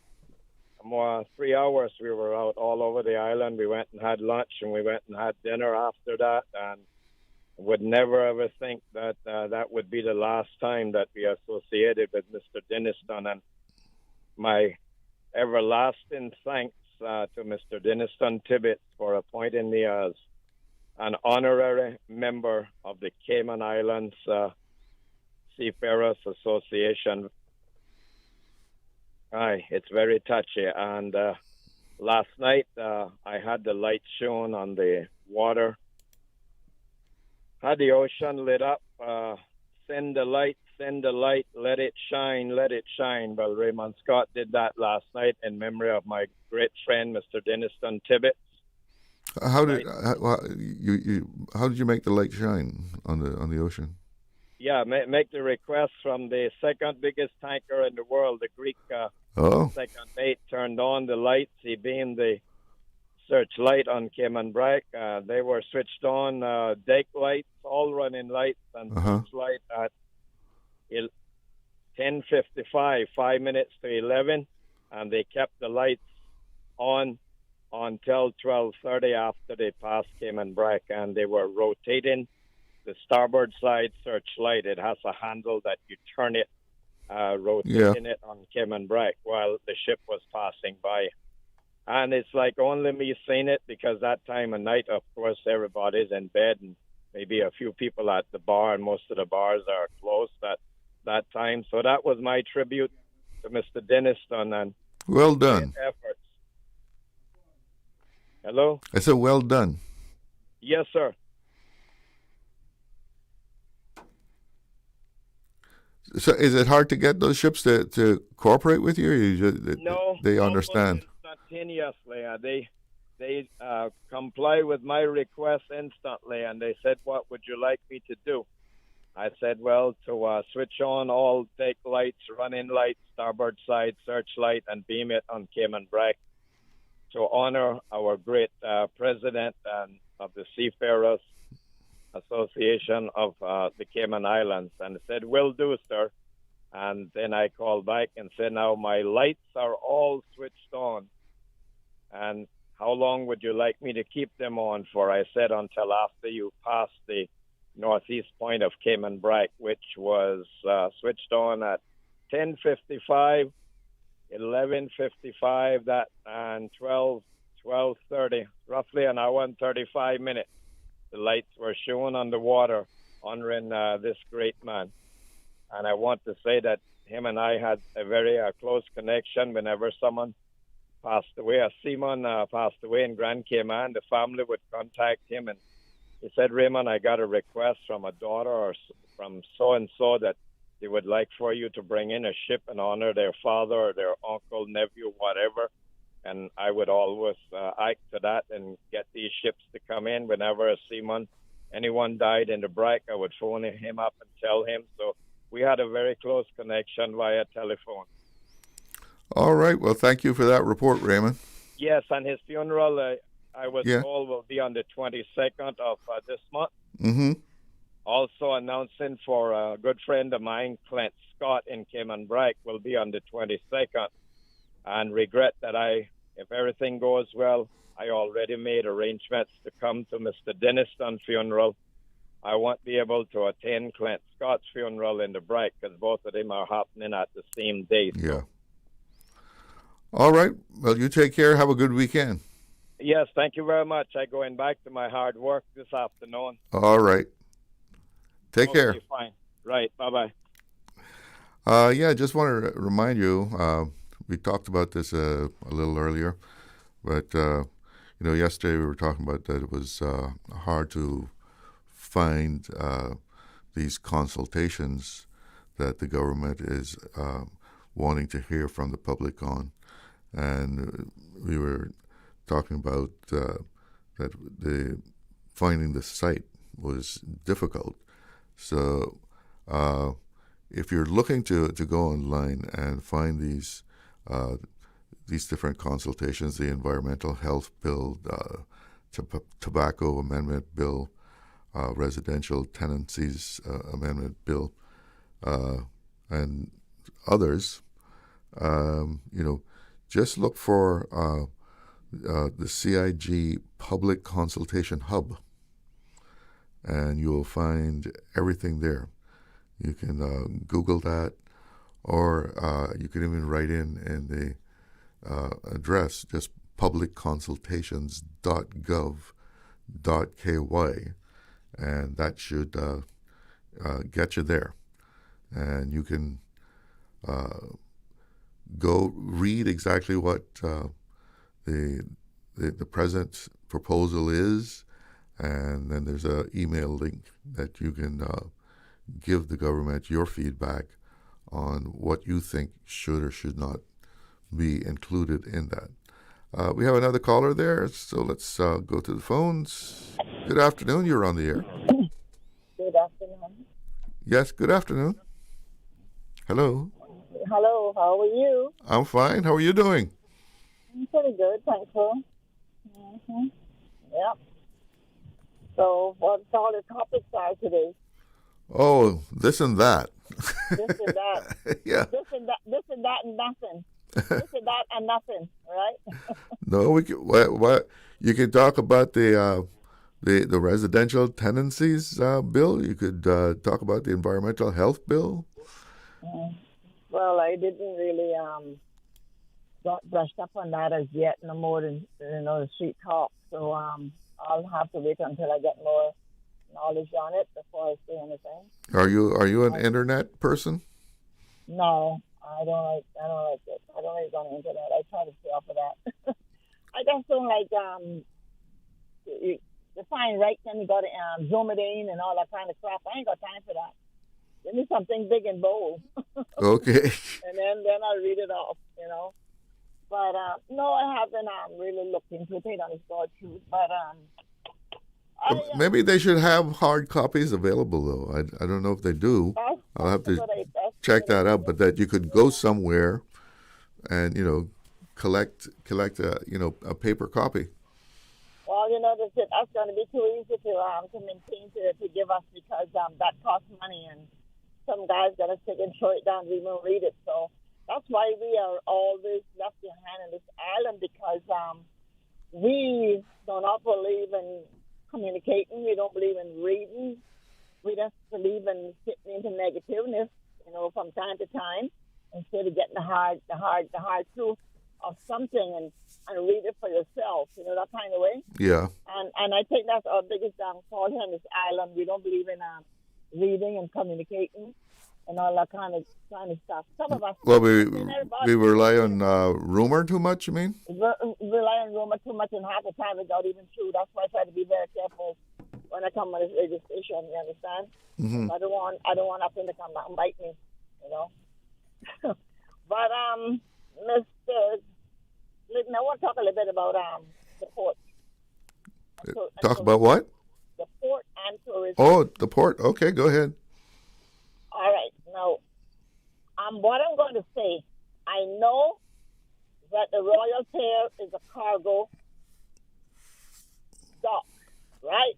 3 hours we were out all over the island. We went and had lunch, and we went and had dinner after that, and would never ever think that that would be the last time that we associated with Mr. Denniston. And my everlasting thanks to Mr. Denniston Tibbet for appointing me as an honorary member of the Cayman Islands Seafarers Association. It's very touchy. And last night I had the lights shown on the water, had the ocean lit up. Send the light, let it shine, let it shine. Well, Raymond Scott did that last night in memory of my great friend, Mr. Denniston Tibbet. How did you make the light shine on the ocean? Yeah, make the request from the second biggest tanker in the world, the Greek second mate, turned on the lights. He beamed the searchlight on Cayman Brac. They were switched on, deck lights, all running lights, and searchlight at 10:55, 5 minutes to 11, and they kept the lights on until 12:30 after they passed Cayman Brack, and they were rotating the starboard side searchlight. It has a handle that you turn it, rotating it on Cayman Brack while the ship was passing by. And it's like only me seeing it, because that time of night, of course, everybody's in bed and maybe a few people at the bar, and most of the bars are closed at that time. So that was my tribute to Mr. Denniston and well done efforts. Hello? I said well done. Yes, sir. So is it hard to get those ships to cooperate with you? Or No, they understand. Instantaneously, they comply with my request instantly, and they said, "What would you like me to do?" I said, "Well, to switch on all deck lights, running lights, starboard side searchlight, and beam it on Cayman Brack to honor our great president and of the Seafarers Association of the Cayman Islands." And I said, "Will do, sir." And then I called back and said, "Now my lights are all switched on. And how long would you like me to keep them on for?" I said, "Until after you pass the northeast point of Cayman Brack," which was switched on at 10:55, 11:55, and 12:30, roughly an hour and 35 minutes. The lights were shown on the water honoring this great man. And I want to say that him and I had a very close connection. Whenever someone passed away, a seaman passed away in Grand Cayman, the family would contact him, and he said, "Raymond, I got a request from a daughter or from so-and-so that they would like for you to bring in a ship and honor their father or their uncle, nephew, whatever." And I would always act to that and get these ships to come in. Whenever a seaman, anyone died in the Brack, I would phone him up and tell him. So we had a very close connection via telephone. All right. Well, thank you for that report, Raymond. Yes, and his funeral, I was told, will be on the 22nd of this month. Mm-hmm. Also announcing for a good friend of mine, Clint Scott in Cayman Brack, will be on the 22nd. And regret that if everything goes well, I already made arrangements to come to Mr. Denniston's funeral. I won't be able to attend Clint Scott's funeral in the Brack because both of them are happening at the same day. So. Yeah. All right. Well, you take care. Have a good weekend. Yes, thank you very much. I'm going back to my hard work this afternoon. All right. Take care. Fine. Right. Bye-bye. Yeah, just want to remind you, we talked about this a little earlier, but, yesterday we were talking about that it was hard to find these consultations that the government is wanting to hear from the public on. And we were talking about that finding the site was difficult. So if you're looking to go online and find these different consultations, the Environmental Health Bill, Tobacco Amendment Bill, Residential Tenancies Amendment Bill, and others, just look for the CIG Public Consultation Hub, and you will find everything there. You can Google that, or you can even write in the address, just publicconsultations.gov.ky, and that should get you there. And you can go read exactly what the present proposal is, and then there's an email link that you can give the government your feedback on what you think should or should not be included in that. We have another caller there, so let's go to the phones. Good afternoon, you're on the air. Good afternoon. Yes, good afternoon. Hello. Hello, how are you? I'm fine. How are you doing? I'm pretty good, thank you. Mm-hmm. Yeah. So, what all the topics are today? Oh, this and that. this and that. Yeah. This and that and nothing. This and that and nothing, right? No, we could, what you could talk about the residential tenancies bill. You could talk about the environmental health bill. Well, I didn't really got brushed up on that as yet, no more than the street talk. So I'll have to wait until I get more knowledge on it before I say anything. Are you an internet person? No, I don't like it. I don't like going on the internet. I try to stay off of that. I just don't like you find right then you got to zoom it in and all that kind of crap. I ain't got time for that. Give me something big and bold. Okay. And then I'll read it off, But no, I haven't really looked into it, honest God truth. But maybe they should have hard copies available, though. I don't know if they do. I'll have to check that out. But that you could go somewhere and collect a paper copy. Well, that's going to be too easy to maintain to give us because that costs money, and some guys got to take and throw it down. We won't read it, so that's why we are always left behind on this island because we do not believe in communicating. We don't believe in reading. We just believe in sitting into negativeness, from time to time, instead of getting the hard truth of something and read it for yourself, that kind of way. Yeah. And I think that's our biggest downfall here on this island. We don't believe in reading and communicating and all that kind of stuff. Some of us. Well, we rely on rumor too much. You mean? Rely on rumor too much, and half the time it's not even true. That's why I try to be very careful when I come on this radio station. You understand? Mm-hmm. I don't want nothing to come back and bite me. But Mr. Glidden, I want to talk a little bit about the port. Talk about what? The port and tourism. Oh, the port. Okay, go ahead. All right. Now, what I'm going to say, I know that the Royal Pier is a cargo dock, right?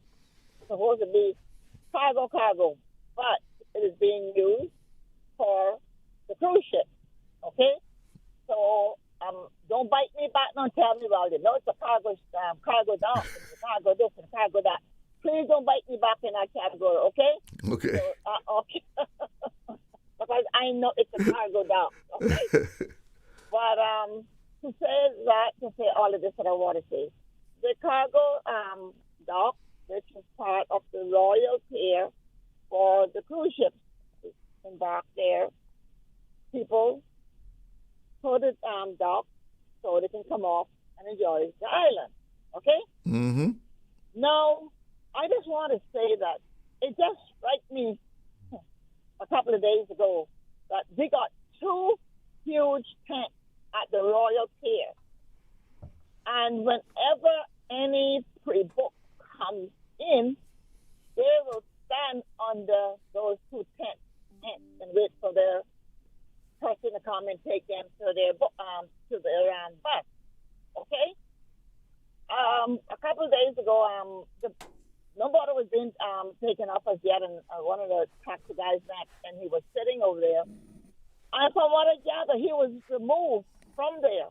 It's supposed to be cargo, but it is being used for the cruise ship, okay? So don't bite me back and tell me about it. No, it's a cargo dock, it's a cargo this and cargo that. Please don't bite me back in that category, okay? Okay. So, okay. Because I know it's a cargo dock, okay? But to say all of this that I want to say, the cargo dock, which is part of the Royal Pier for the cruise ships embark there, people put it dock so they can come off and enjoy the island, okay? Mm-hmm. Now, I just want to say that it just struck me a couple of days ago that we got 2 huge tents at the Royal Pier. And whenever any pre-book comes in, they will stand under those 2 tents and wait for their person to come and take them to their bus. Okay? A couple of days ago, nobody was being taken off as yet, and one of the taxi guys met, and he was sitting over there. And from what I gather, he was removed from there.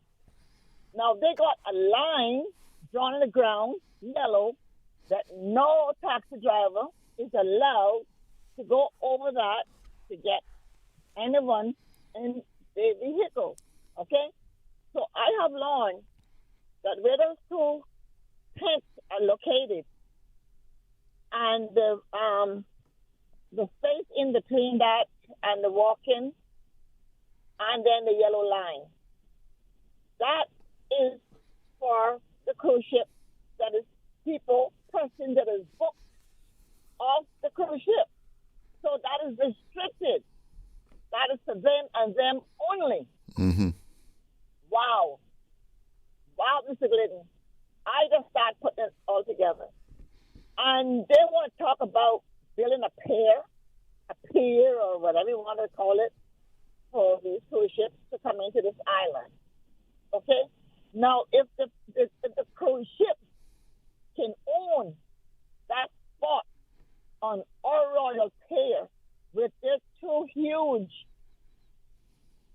Now, they got a line drawn on the ground, yellow, that no taxi driver is allowed to go over that to get anyone in the vehicle. Okay? So I have learned that where those 2 tents are located, and the space in between that and the walk-in, and then the yellow line, that is for the cruise ship. That is person that is booked off the cruise ship. So that is restricted. That is for them and them only. Mm-hmm. Wow, Mr. Glidden. I just start putting it all together. And they want to talk about building a pier, or whatever you want to call it, for these cruise ships to come into this island. Okay? Now, if the cruise ships can own that spot on our Royal Pier with their 2 two huge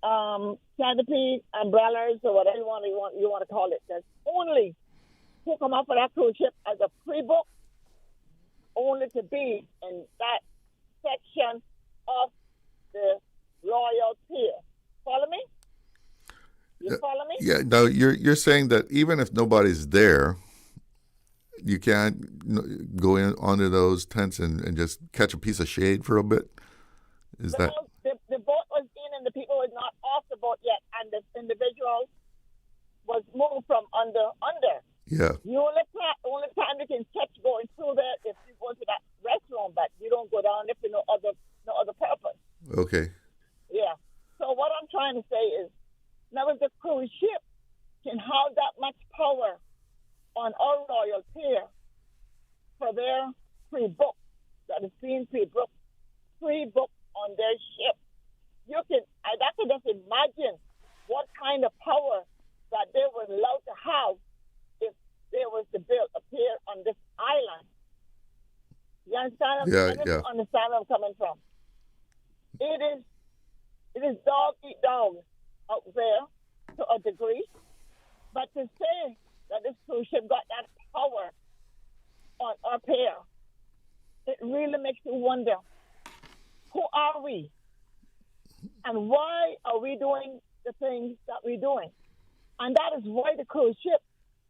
canopy umbrellas or whatever you want to call it. That's only who come up for that cruise ship as a pre-book, only to be in that section of the Royal Pier. Follow me? You follow me? Yeah. Now you're saying that even if nobody's there, you can't go in onto those tents and just catch a piece of shade for a bit. Is that? The boat was in and the people were not off the boat yet, and the individual was moved from under. Yeah. The only time you can catch going through there if you go to that restroom, but you don't go down if for no other purpose. Okay. Yeah. So what I'm trying to say is, now if the cruise ship can have that much power on our Royal Pier for their pre-book, that is being pre-book on their ship, I can just imagine what kind of power that they were allowed to have if they was to build a pier on this island. You understand? Yeah. Understand where I'm coming from? It is dog eat dog out there to a degree, but to say that this cruise ship got that power on our pier, it really makes you wonder, who are we? And why are we doing the things that we're doing? And that is why the cruise ship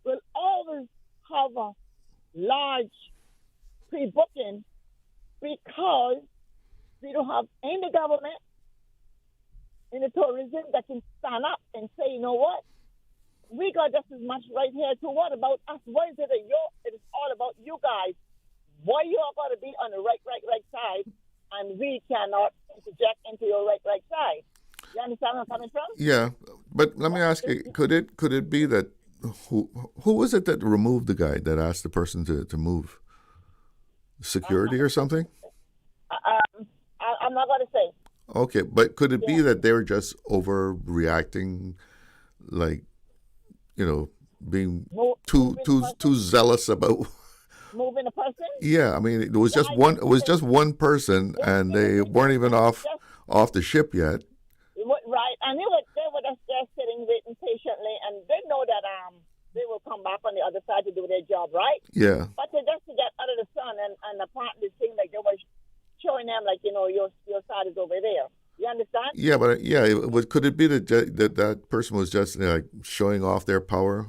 will always have a large pre-booking, because we don't have any government in the tourism that can stand up and say, you know what? We got just as much right here too. What about us? Why is it it is all about you guys? Why you all got to be on the right side, and we cannot interject into your right side? You understand where I'm coming from? Yeah, but let me ask you: Could it be that who was it that removed the guy that asked the person to move? Security or something? I'm not going to say. Okay, but could it be that they were just overreacting, like, being too zealous about moving a person? Yeah, I mean, it was just one. It was just one person, and they weren't even off the ship yet. Right, and they were just there sitting, waiting patiently, and they know that they will come back on the other side to do their job, right? Yeah. But to get out of the sun, and apparently it seemed like they were showing them, like, your side is over there. You understand? Yeah, but could it be that person was just like showing off their power,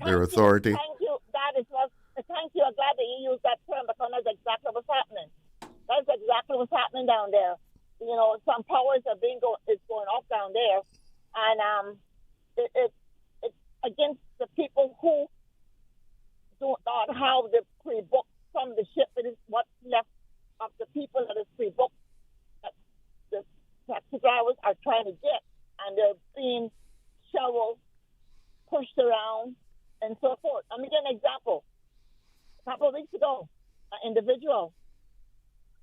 their authority? Thank you. Thank you. I'm glad that you used that term, because that's exactly what's happening. That's exactly what's happening down there. Some powers are going off down there, and it's against the people who do not have the pre-book from the ship. It is what's left of the people that is pre-booked that the taxi drivers are trying to get, and they're being shoveled, pushed around, and so forth. Let me give an example. A couple of weeks ago, an individual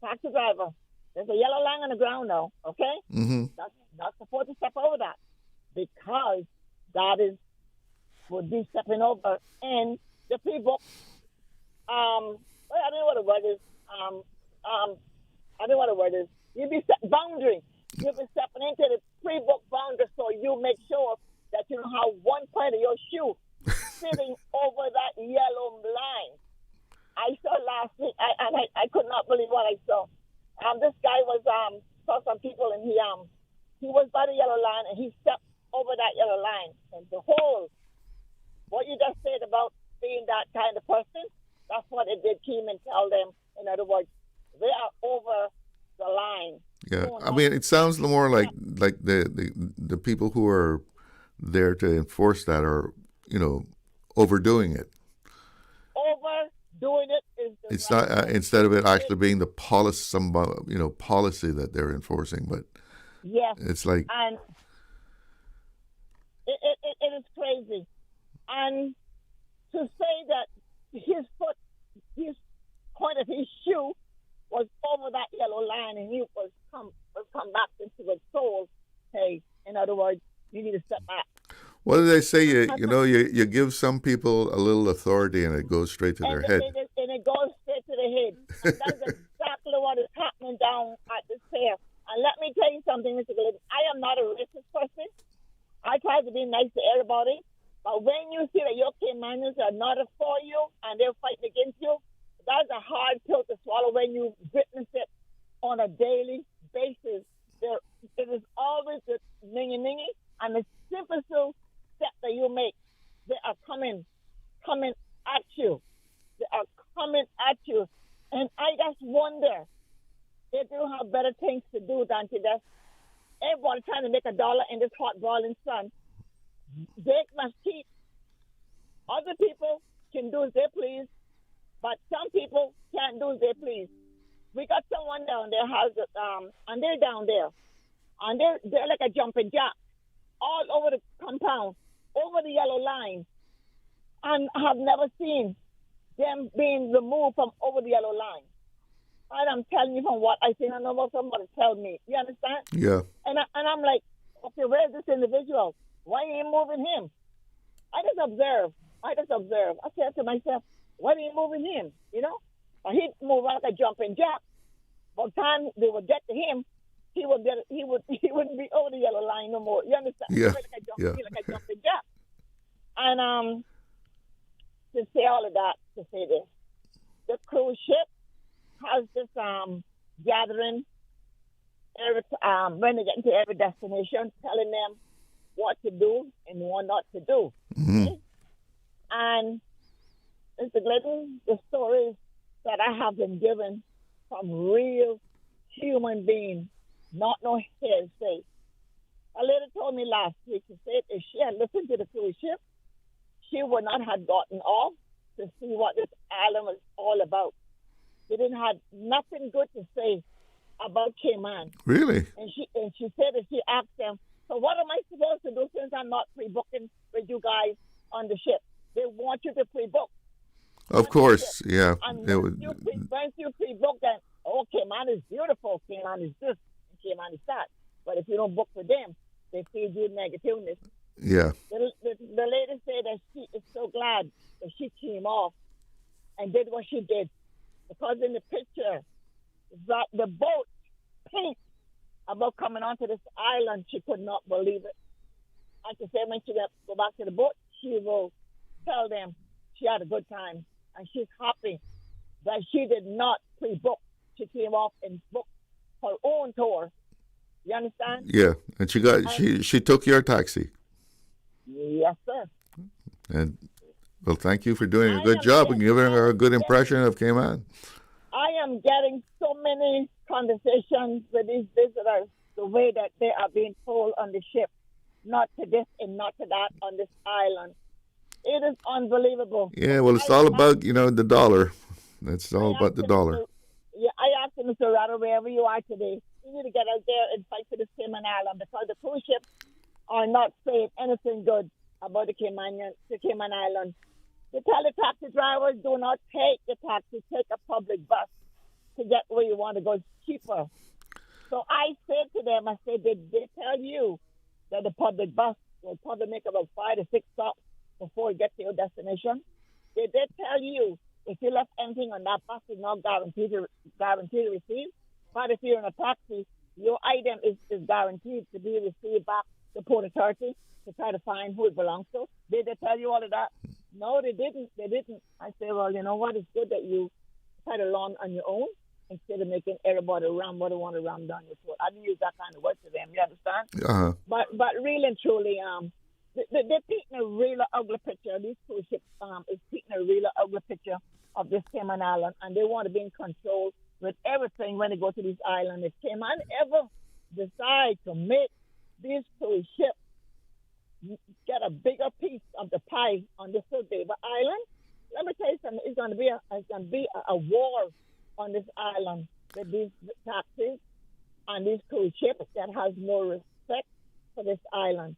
taxi driver, there's a yellow line on the ground now, okay? Mm-hmm. That's not supposed to step over that, because that would be stepping over in the pre-book. I don't know what the word is. I don't know what the word is. You'll be boundary. You'll be stepping into the pre-book boundary, so you make sure that you don't have one point of your shoe sitting over that yellow line. I saw last week, and I could not believe what I saw. This guy saw some people, and he was by the yellow line, and he stepped over that yellow line. And what you just said about being that kind of person, that's what it did. Came and tell them. In other words, they are over the line. Yeah, I mean, it sounds more like the people who are there to enforce that are, overdoing it. Overdoing it is. It's not instead of it actually being the policy that they're enforcing, but yes, it's like, and it is crazy, and to say that his point of his shoe was over that yellow line, and he was come back into his soul. Hey, in other words, you need to step back. What do they say? You give some people a little authority, and it goes straight to their head. And it goes straight to the head. And that's exactly what is happening down at this fair. nice to everybody. But when you see that your Caymanians are not for you and they're fighting against you, that's a hard pill to swallow when you witness it on a daily basis. It is always the ningy, and the simple step that you make, they are coming at you. They are coming at you. And I just wonder if you have better things to do than to just everybody trying to make $1 in this hot boiling sun. They must keep. Other people can do as they please, but some people can't do as they please. We got someone down there and they're down there, and they're like a jumping jack all over the compound, over the yellow line, and I have never seen them being removed from over the yellow line. And I'm telling you from what I see, I know what somebody tell me. You understand? Yeah. And I'm like, okay, where's this individual? Why ain't moving him? I just observe. I said to myself, why are you moving him? You know? And he'd move like a jumping jack. By the time they would get to him, he wouldn't be over the yellow line no more. You understand? Yeah. Like a jumping jack. And to say all of that, to say this, the cruise ship has this gathering when they get into every destination, telling them what to do and what not to do. Mm-hmm. Okay? And Mr. Glidden, the stories that I have been given from real human beings, not no hearsay. A lady told me last week, she said if she had listened to the cruise ship, she would not have gotten off to see what this island was all about. They didn't have nothing good to say about Cayman. Really? And she said that she asked them, so what am I supposed to do since I'm not pre-booking with you guys on the ship? They want you to pre-book. Of course, yeah. And once you pre-book, then, Cayman is beautiful, Cayman is this, Cayman is that. But if you don't book for them, they feed you negativeness. Yeah. The lady said that she is so glad that she came off and did what she did. Because in the picture, that the boat pink about coming onto this island, she could not believe it. And she said when she go back to the boat, she will tell them she had a good time. And she's happy that she did not pre-book. She came off and booked her own tour. You understand? Yeah, and she took your taxi. Yes, sir. And well, thank you for doing a good job and giving her a good impression of Cayman. I am getting so many conversations with these visitors, the way that they are being told on the ship, not to this and not to that on this island. It is unbelievable. Yeah, well, it's all about, the dollar. It's all about the dollar. Yeah, I asked him, Mr. Rado, wherever you are today, you need to get out there and fight for this Cayman Island because the cruise ships are not saying anything good about the Cayman Island. They tell the taxi drivers, do not take the taxi, take a public bus to get where you want to go. It's cheaper. So I said to them, did they tell you that the public bus will probably make about 5 to 6 stops before you get to your destination? Did they tell you if you left anything on that bus, it's not guaranteed to receive? But if you're in a taxi, your item is guaranteed to be received back to Port Authority to try to find who it belongs to. Did they tell you all of that? No, they didn't. I say, well, you know what? It's good that you try to learn on your own instead of making everybody ram what they want to ram down your throat. I didn't use that kind of word to them. You understand? Uh-huh. But really and truly, they're painting a real ugly picture. These cruise ships is painting a real ugly picture of this Cayman Island, and they want to be in control with everything when they go to these islands. If Cayman ever decide to make these cruise ships get a bigger piece of the pie on this Sodeba Island, let me tell you something. It's going to be a war on this island with these taxis and these cruise ships that has no respect for this island.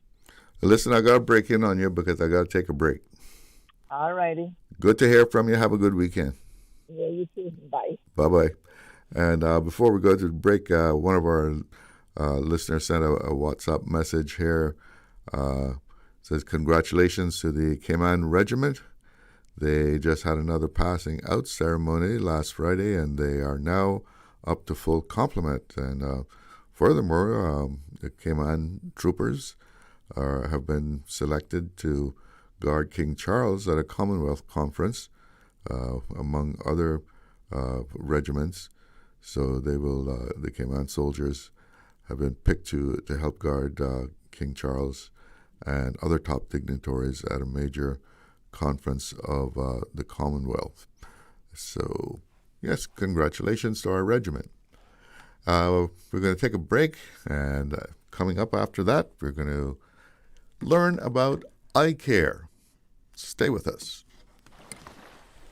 Listen, I got to break in on you because I got to take a break. All righty. Good to hear from you. Have a good weekend. Yeah, you too. Bye. Bye-bye. And before we go to the break, one of our listeners sent a WhatsApp message here. Says, congratulations to the Cayman Regiment. They just had another passing out ceremony last Friday, and they are now up to full complement. And furthermore, the Cayman troopers have been selected to guard King Charles at a Commonwealth conference, among other regiments. So the Cayman soldiers have been picked to help guard King Charles and other top dignitaries at a major conference of the Commonwealth. So, yes, congratulations to our regiment. We're going to take a break, and coming up after that, we're going to learn about eye care. Stay with us.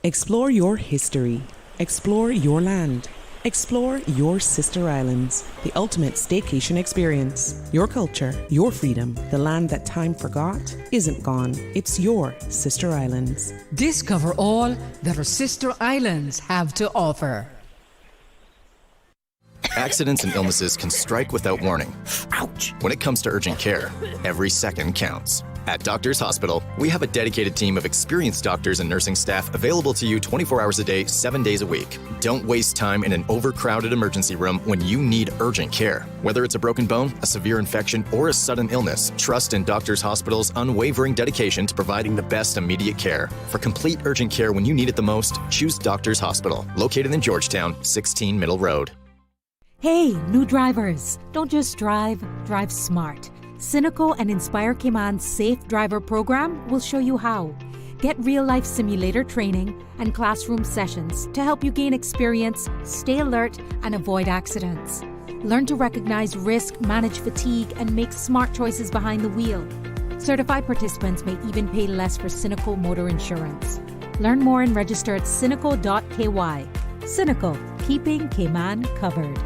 Explore your history. Explore your land. Explore your sister islands, the ultimate staycation experience. Your culture, your freedom, the land that time forgot isn't gone. It's your sister islands. Discover all that our sister islands have to offer. Accidents and illnesses can strike without warning. Ouch! When it comes to urgent care, every second counts. At Doctors Hospital, we have a dedicated team of experienced doctors and nursing staff available to you 24 hours a day, 7 days a week. Don't waste time in an overcrowded emergency room when you need urgent care. Whether it's a broken bone, a severe infection, or a sudden illness, trust in Doctors Hospital's unwavering dedication to providing the best immediate care. For complete urgent care when you need it the most, choose Doctors Hospital, located in Georgetown, 16 Middle Road. Hey, new drivers, don't just drive, drive smart. Cynical and Inspire Cayman's Safe Driver program will show you how. Get real-life simulator training and classroom sessions to help you gain experience, stay alert, and avoid accidents. Learn to recognize risk, manage fatigue, and make smart choices behind the wheel. Certified participants may even pay less for Cynical motor insurance. Learn more and register at cynical.ky. Cynical, keeping Cayman covered.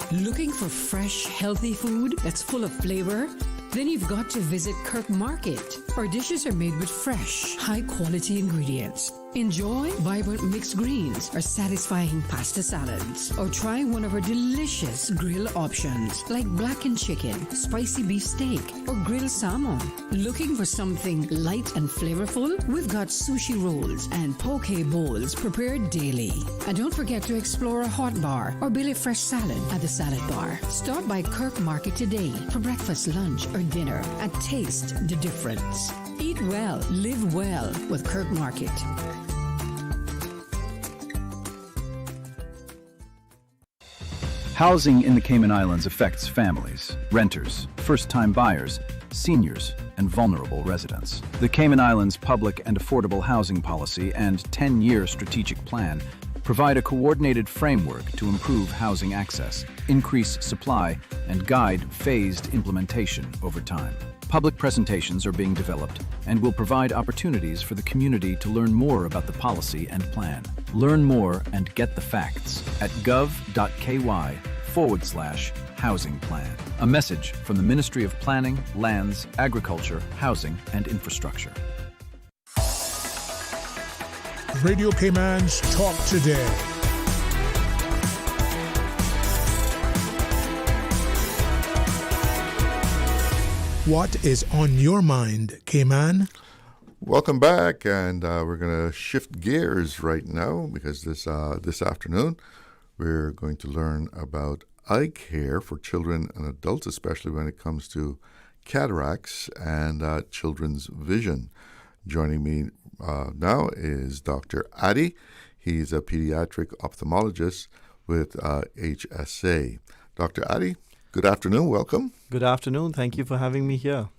Looking for fresh, healthy food that's full of flavor? Then you've got to visit Kirk Market. Our dishes are made with fresh, high-quality ingredients. Enjoy vibrant mixed greens or satisfying pasta salads. Or try one of our delicious grill options like blackened chicken, spicy beef steak, or grilled salmon. Looking for something light and flavorful? We've got sushi rolls and poke bowls prepared daily. And don't forget to explore a hot bar or Billy Fresh salad at the salad bar. Stop by Kirk Market today for breakfast, lunch, or dinner and taste the difference. Eat well, live well with Kirk Market. Housing in the Cayman Islands affects families, renters, first-time buyers, seniors, and vulnerable residents. The Cayman Islands Public and Affordable Housing Policy and 10-year strategic plan provide a coordinated framework to improve housing access, increase supply, and guide phased implementation over time. Public presentations are being developed and will provide opportunities for the community to learn more about the policy and plan. Learn more and get the facts at gov.ky/housing plan. A message from the Ministry of Planning, Lands, Agriculture, Housing, and Infrastructure. Radio Cayman's Talk Today. What is on your mind, Cayman? Welcome back, and we're going to shift gears right now because this afternoon we're going to learn about eye care for children and adults, especially when it comes to cataracts and children's vision. Joining me now is Dr. Adi. He's a pediatric ophthalmologist with HSA. Dr. Adi, good afternoon. Welcome. Good afternoon. Thank you for having me here.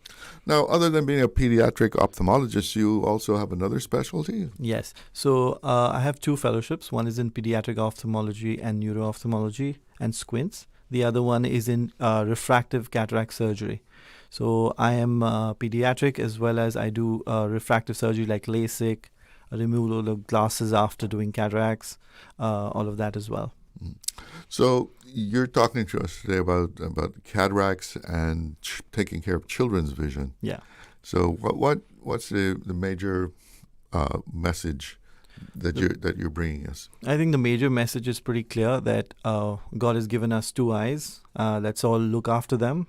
Now, other than being a pediatric ophthalmologist, you also have another specialty? Yes. So I have two fellowships. One is in pediatric ophthalmology and neuro-ophthalmology and squints. The other one is in refractive cataract surgery. So I am pediatric as well as I do refractive surgery like LASIK, removal of glasses after doing cataracts, all of that as well. So you're talking to us today about cataracts and taking care of children's vision. Yeah. So what's the major message that you're bringing us? I think the major message is pretty clear that God has given us two eyes. Let's all look after them.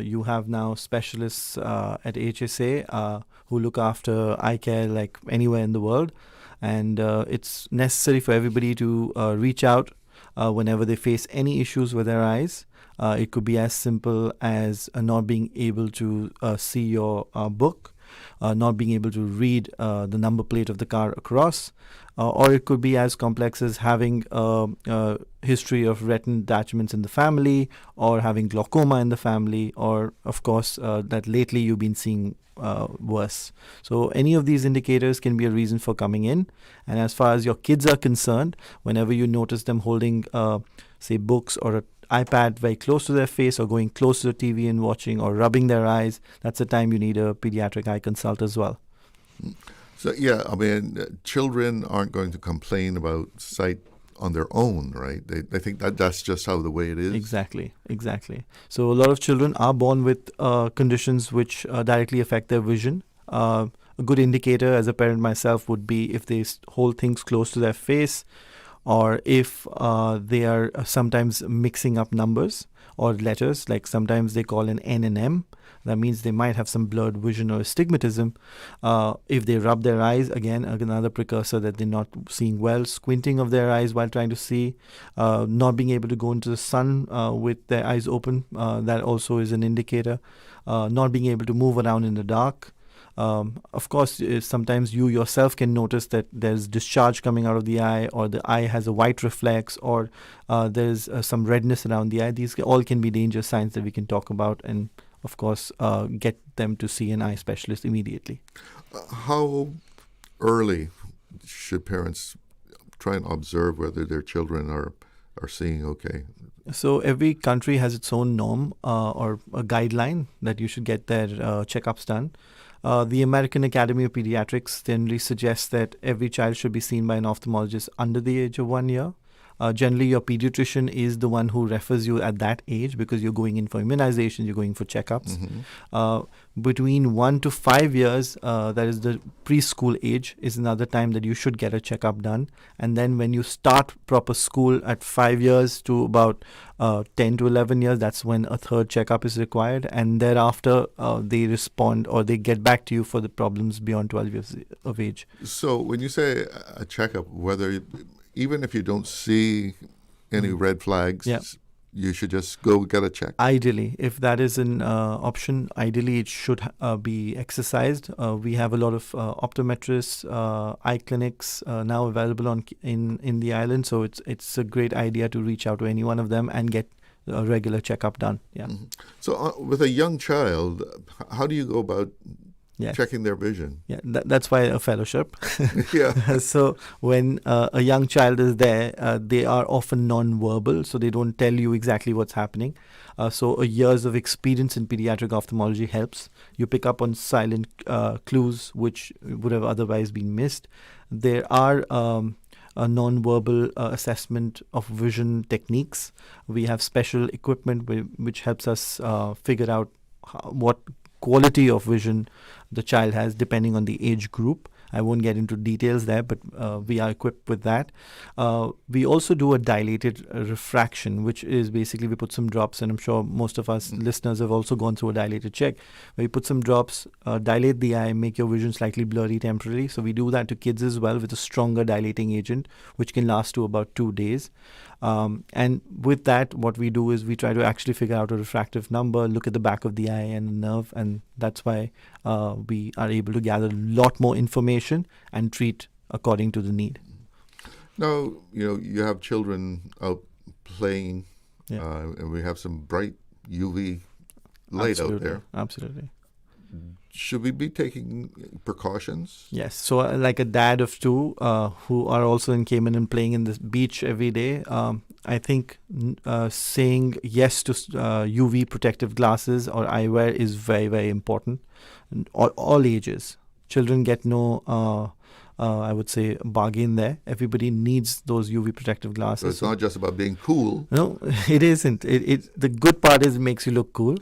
You have now specialists at HSA who look after eye care like anywhere in the world, and it's necessary for everybody to reach out whenever they face any issues with their eyes. It could be as simple as not being able to see your book, not being able to read the number plate of the car across, or it could be as complex as having a history of retinal detachments in the family, or having glaucoma in the family, or of course that lately you've been seeing worse. So any of these indicators can be a reason for coming in. And as far as your kids are concerned, whenever you notice them holding say books or an iPad very close to their face, or going close to the TV and watching, or rubbing their eyes, that's the time you need a pediatric eye consult as well. So yeah, I mean, children aren't going to complain about sight on their own, right? They think that's just how the way it is. Exactly. So a lot of children are born with conditions which directly affect their vision. A good indicator as a parent myself would be if they hold things close to their face, or if they are sometimes mixing up numbers or letters, like sometimes they call an N and M. That means they might have some blurred vision or astigmatism. If they rub their eyes, again, another precursor that they're not seeing well. Squinting of their eyes while trying to see. Not being able to go into the sun with their eyes open. That also is an indicator. Not being able to move around in the dark. Of course, sometimes you yourself can notice that there's discharge coming out of the eye, or the eye has a white reflex, or there's some redness around the eye. These all can be danger signs that we can talk about, and of course, get them to see an eye specialist immediately. How early should parents try and observe whether their children are seeing okay? So every country has its own norm or a guideline that you should get their checkups done. The American Academy of Pediatrics generally suggests that every child should be seen by an ophthalmologist under the age of 1 year. Generally, your pediatrician is the one who refers you at that age, because you're going in for immunization, you're going for checkups. Between 1 to 5 years, that is the preschool age, is another time that you should get a checkup done. And then when you start proper school at 5 years to about 10 to 11 years, that's when a third checkup is required. And thereafter, they respond, or they get back to you for the problems beyond 12 years of age. So when you say a checkup, even if you don't see any red flags, you should just go get a check. Ideally, if that is an option, ideally it should be exercised. We have a lot of optometrists, eye clinics now available in the island, so it's a great idea to reach out to any one of them and get a regular checkup done. Yeah. So with a young child, how do you go about checking their vision? Yeah, that's why a fellowship. Yeah. So when a young child is there, they are often non-verbal, so they don't tell you exactly what's happening. So a years of experience in pediatric ophthalmology helps. You pick up on silent clues which would have otherwise been missed. There are a non-verbal assessment of vision techniques. We have special equipment which helps us figure out what quality of vision the child has depending on the age group. I won't get into details there, but we are equipped with that. We also do a dilated refraction, which is basically we put some drops, and I'm sure most of us listeners have also gone through a dilated check, where we put some drops, dilate the eye, make your vision slightly blurry temporarily. So we do that to kids as well with a stronger dilating agent, which can last to about 2 days. And with that, what we do is we try to actually figure out a refractive number, look at the back of the eye and the nerve, and that's why we are able to gather a lot more information and treat according to the need. Now, you have children out playing, and we have some bright UV light out there. Absolutely. Should we be taking precautions? Yes. So like a dad of two who are also in Cayman and playing in the beach every day, I think saying yes to UV protective glasses or eyewear is very, very important. All ages. Children get no, I would say, bargain there. Everybody needs those UV protective glasses. So it's not just about being cool. No, it isn't. The good part is it makes you look cool,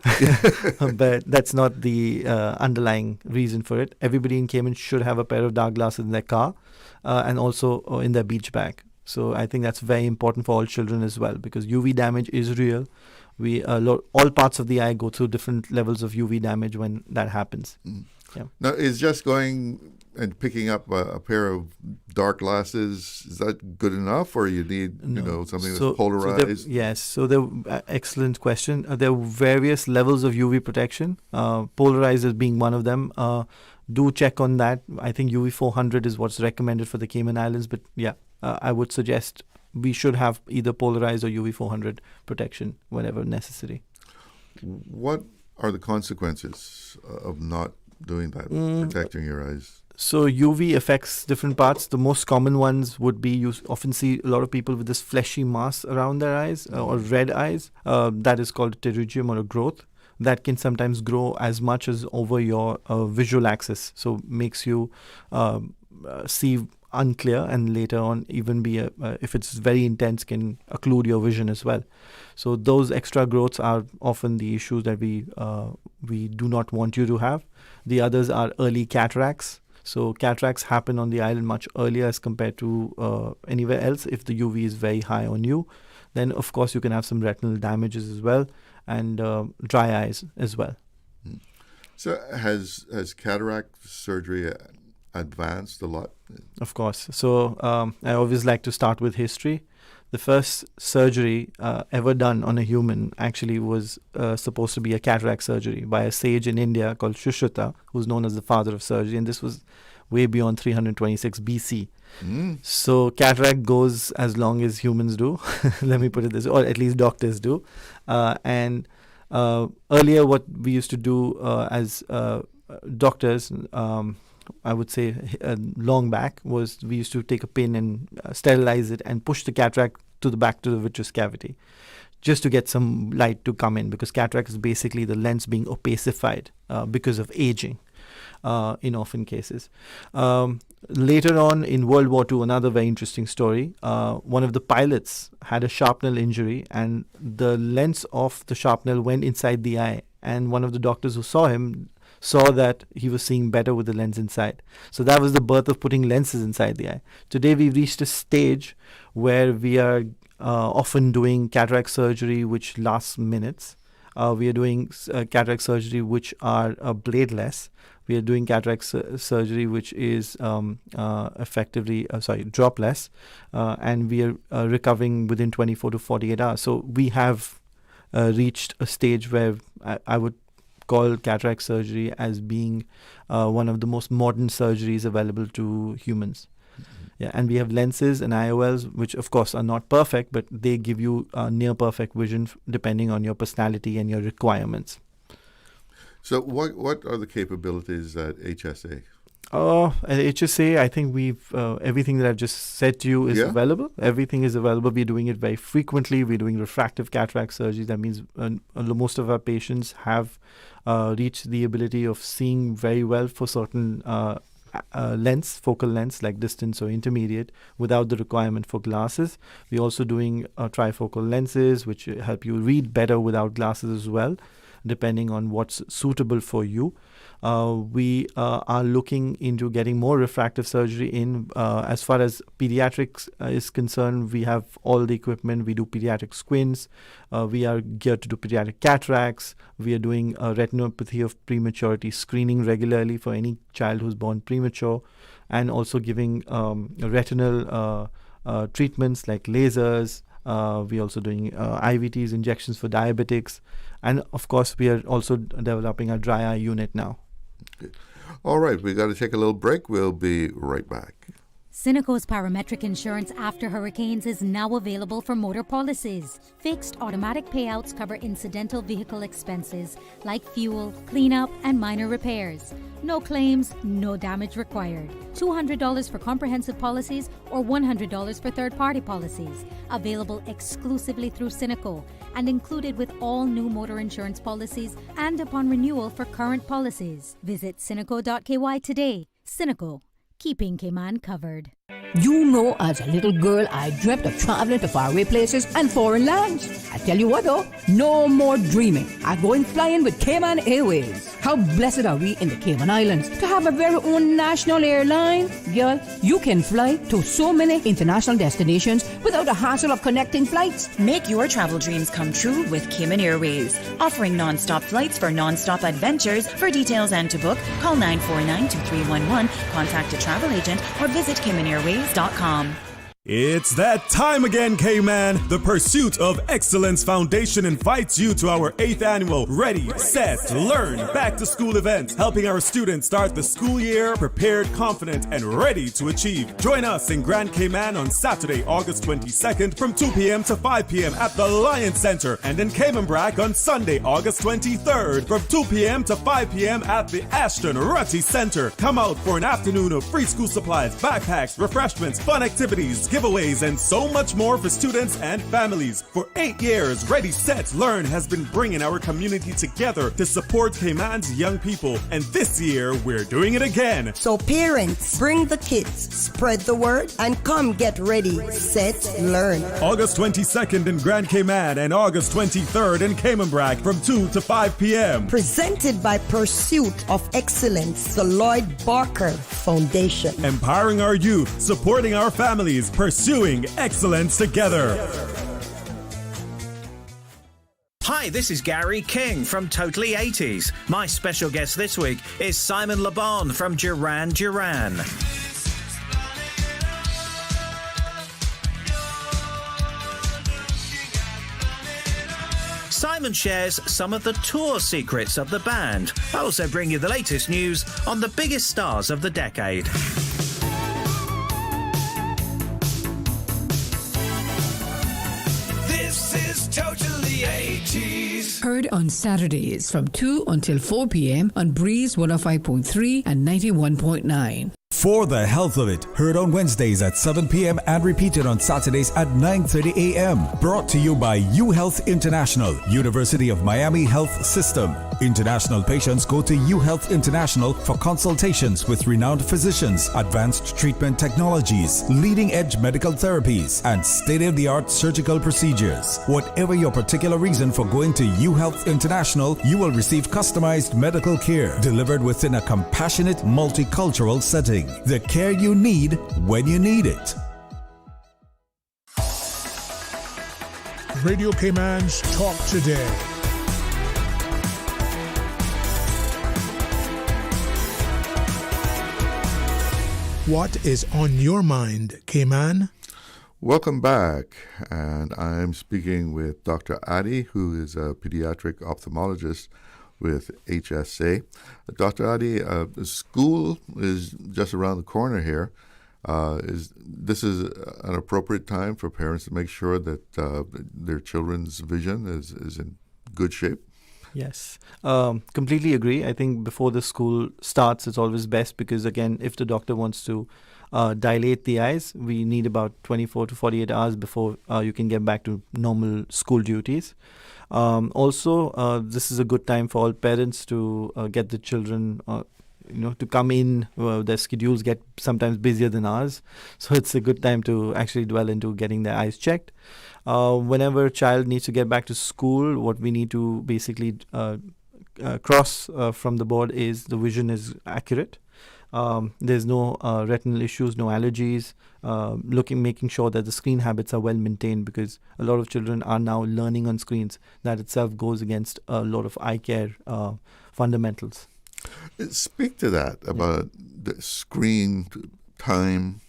but that's not the underlying reason for it. Everybody in Cayman should have a pair of dark glasses in their car and also in their beach bag. So I think that's very important for all children as well, because UV damage is real. All parts of the eye go through different levels of UV damage when that happens. Now, is just going and picking up a pair of dark glasses, is that good enough, or you need something that's polarized? Excellent question. There are various levels of UV protection. Polarized as being one of them. Do check on that. I think UV 400 is what's recommended for the Cayman Islands, but I would suggest we should have either polarized or UV 400 protection whenever necessary. What are the consequences of not doing that, protecting your eyes? So UV affects different parts. The most common ones would be you often see a lot of people with this fleshy mass around their eyes or red eyes. That is called a pterygium or a growth. That can sometimes grow as much as over your visual axis. So makes you see unclear, and later on even be if it's very intense, can occlude your vision as well. So those extra growths are often the issues that we do not want you to have. The others are early cataracts. So cataracts happen on the island much earlier as compared to anywhere else. If the UV is very high on you, then of course you can have some retinal damages as well, and dry eyes as well. So has cataract surgery advanced a lot? Of course. So I always like to start with history. The first surgery ever done on a human actually was supposed to be a cataract surgery by a sage in India called Shushruta, who's known as the father of surgery, and this was way beyond 326 BC. So cataract goes as long as humans do, let me put it this way, or at least doctors do. And earlier what we used to do as doctors, I would say long back, was we used to take a pin and sterilize it and push the cataract to the back to the vitreous cavity just to get some light to come in, because cataract is basically the lens being opacified because of aging in often cases. Later on in World War II, another very interesting story, one of the pilots had a shrapnel injury and the lens of the shrapnel went inside the eye, and one of the doctors who saw him saw that he was seeing better with the lens inside. So that was the birth of putting lenses inside the eye. Today we've reached a stage where we are often doing cataract surgery which lasts minutes. We are doing cataract surgery which are bladeless. We are doing cataract surgery which is effectively dropless, and we are recovering within 24 to 48 hours. So we have reached a stage where I would call cataract surgery as being one of the most modern surgeries available to humans. Yeah, and we have lenses and IOLs, which of course are not perfect, but they give you near perfect vision depending on your personality and your requirements. So what are the capabilities at HSA? At HSA, I think we've everything that I've just said to you is available. Everything is available. We're doing it very frequently. We're doing refractive cataract surgery. That means most of our patients have reached the ability of seeing very well for certain focal lengths like distance or intermediate, without the requirement for glasses. We're also doing trifocal lenses, which help you read better without glasses as well, depending on what's suitable for you. We are looking into getting more refractive surgery in. As far as pediatrics is concerned, we have all the equipment. We do pediatric squints. We are geared to do pediatric cataracts. We are doing retinopathy of prematurity screening regularly for any child who's born premature, and also giving retinal treatments like lasers. We're also doing IVTs, injections for diabetics. And of course, we are also developing a dry eye unit now. Okay. All right, we got to take a little break. We'll be right back. Cineco's parametric insurance after hurricanes is now available for motor policies. Fixed automatic payouts cover incidental vehicle expenses like fuel, cleanup, and minor repairs. No claims, no damage required. $200 for comprehensive policies or $100 for third-party policies. Available exclusively through Cineco and included with all new motor insurance policies and upon renewal for current policies. Visit cineco.ky today. Cineco, keeping Cayman covered. You know, as a little girl, I dreamt of traveling to faraway places and foreign lands. I tell you what though, no more dreaming. I'm going flying with Cayman Airways. How blessed are we in the Cayman Islands to have a very own national airline? Girl, you can fly to so many international destinations without the hassle of connecting flights. Make your travel dreams come true with Cayman Airways. Offering non-stop flights for non-stop adventures. For details and to book, call 949-2311, contact a travel agent, or visit CaymanAirways.com. It's that time again, K-Man! The Pursuit of Excellence Foundation invites you to our 8th annual Ready, Set, Learn Back to School event, helping our students start the school year prepared, confident, and ready to achieve. Join us in Grand Cayman on Saturday, August 22nd from 2 p.m. to 5 p.m. at the Lion Center, and in Cayman Brac on Sunday, August 23rd from 2 p.m. to 5 p.m. at the Ashton Rutty Center. Come out for an afternoon of free school supplies, backpacks, refreshments, fun activities, giveaways, and so much more for students and families. For 8 years, Ready, Set, Learn has been bringing our community together to support Cayman's young people. And this year, we're doing it again. So parents, bring the kids, spread the word, and come get ready, set, learn. August 22nd in Grand Cayman and August 23rd in Cayman Brac from 2 to 5 p.m. Presented by Pursuit of Excellence, the Lloyd Barker Foundation. Empowering our youth, supporting our families, pursuing excellence together. Hi, this is Gary King from Totally 80s. My special guest this week is Simon Le Bon from Duran Duran. Simon shares some of the tour secrets of the band. I also bring you the latest news on the biggest stars of the decade. Totally 80s. Heard on Saturdays from 2 until 4 p.m. on Breeze 105.3 and 91.9. For the Health of It, heard on Wednesdays at 7 p.m. and repeated on Saturdays at 9:30 a.m. Brought to you by UHealth International, University of Miami Health System. International patients go to UHealth International for consultations with renowned physicians, advanced treatment technologies, leading-edge medical therapies, and state-of-the-art surgical procedures. Whatever your particular reason for going to UHealth International, you will receive customized medical care delivered within a compassionate, multicultural setting. The care you need when you need it. Radio Cayman's Talk Today. What is on your mind, Cayman? Welcome back, and I'm speaking with Dr. Adi, who is a pediatric ophthalmologist with HSA. Dr. Adi, school is just around the corner here. Is an appropriate time for parents to make sure that their children's vision is in good shape? Yes, completely agree. I think before the school starts, it's always best because, again, if the doctor wants to dilate the eyes, we need about 24 to 48 hours before you can get back to normal school duties. Also, this is a good time for all parents to get the children to come in. Their schedules get sometimes busier than ours. So it's a good time to actually dwell into getting their eyes checked. Whenever a child needs to get back to school, what we need to basically cross from the board is the vision is accurate. There's no retinal issues, no allergies, making sure that the screen habits are well maintained, because a lot of children are now learning on screens. That itself goes against a lot of eye care fundamentals. Speak to that about the screen time,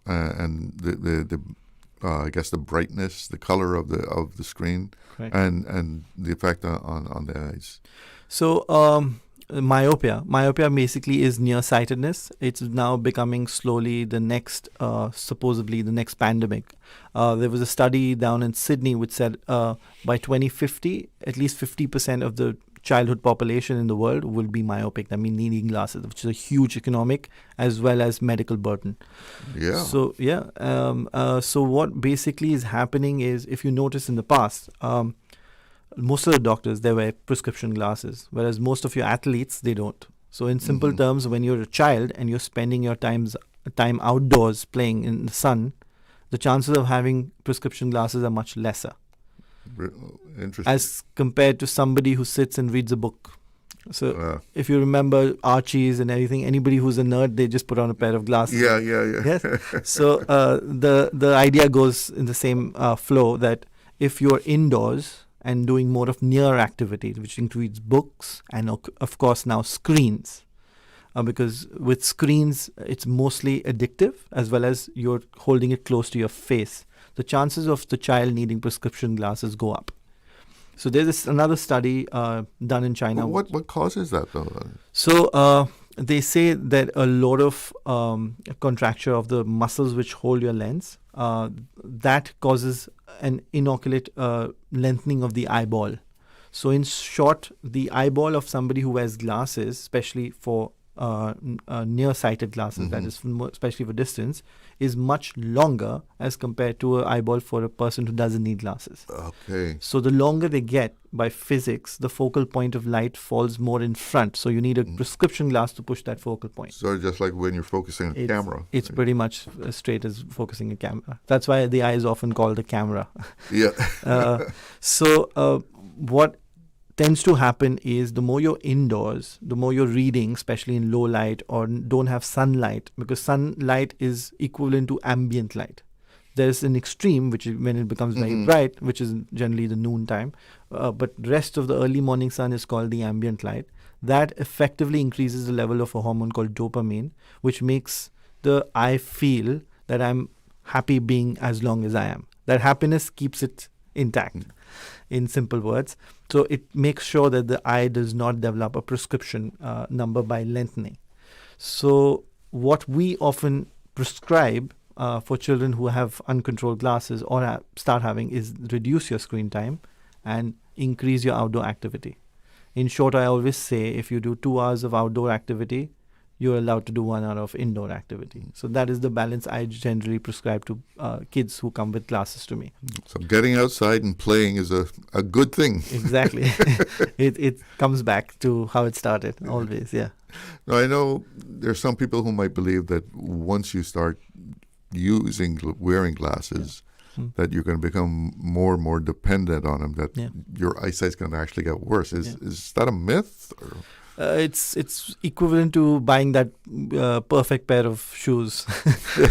and the I guess the brightness, the color of the screen, and the effect on the eyes. So myopia basically is nearsightedness. It's now becoming slowly the next, supposedly the next pandemic. There was a study down in Sydney which said by 2050, at least 50% of the childhood population in the world will be myopic. That means needing glasses, which is a huge economic as well as medical burden. Yeah. So so what basically is happening is, if you notice in the past, most of the doctors, they wear prescription glasses, whereas most of your athletes, they don't. So in simple terms, when you're a child and you're spending your time outdoors playing in the sun, the chances of having prescription glasses are much lesser. Interesting. As compared to somebody who sits and reads a book. So if you remember Archies and everything, anybody who's a nerd, they just put on a pair of glasses. Yeah. Yes. So the idea goes in the same flow that if you're indoors and doing more of near activities, which includes books and of course now screens, because with screens it's mostly addictive as well as you're holding it close to your face, the chances of the child needing prescription glasses go up. So there's another study done in China. What causes that though? So they say that a lot of contracture of the muscles which hold your lens, that causes an inoculate lengthening of the eyeball. So in short, the eyeball of somebody who wears glasses, especially for nearsighted glasses, that is especially for distance, is much longer as compared to an eyeball for a person who doesn't need glasses. Okay. So the longer they get, by physics, the focal point of light falls more in front. So you need a prescription glass to push that focal point. So just like when you're focusing a camera. It's pretty much as straight as focusing a camera. That's why the eye is often called a camera. Yeah. So what tends to happen is the more you're indoors, the more you're reading, especially in low light or don't have sunlight, because sunlight is equivalent to ambient light. There's an extreme, which is when it becomes very bright, which is generally the noon time. But rest of the early morning sun is called the ambient light. That effectively increases the level of a hormone called dopamine, which makes the eye feel that I'm happy being as long as I am. That happiness keeps it intact, in simple words. So it makes sure that the eye does not develop a prescription number by lengthening. So what we often prescribe for children who have uncontrolled glasses or start having is reduce your screen time and increase your outdoor activity. In short, I always say if you do 2 hours of outdoor activity, you're allowed to do 1 hour of indoor activity. So that is the balance I generally prescribe to kids who come with glasses to me. So getting outside and playing is a good thing. Exactly. It comes back to how it started, always, yeah. Now, I know there's some people who might believe that once you start wearing glasses, that you're going to become more and more dependent on them, that your eyesight's going to actually get worse. Is that a myth? Or? It's equivalent to buying that perfect pair of shoes.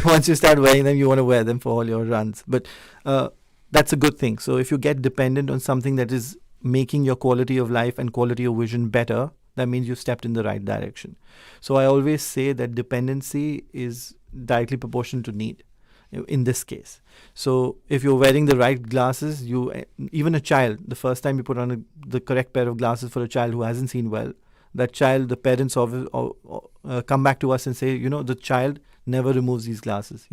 Once you start wearing them, you want to wear them for all your runs. But that's a good thing. So if you get dependent on something that is making your quality of life and quality of vision better, that means you've stepped in the right direction. So I always say that dependency is directly proportional to need in this case. So if you're wearing the right glasses, even a child, the first time you put on the correct pair of glasses for a child who hasn't seen well, that child, the parents come back to us and say, the child never removes these glasses.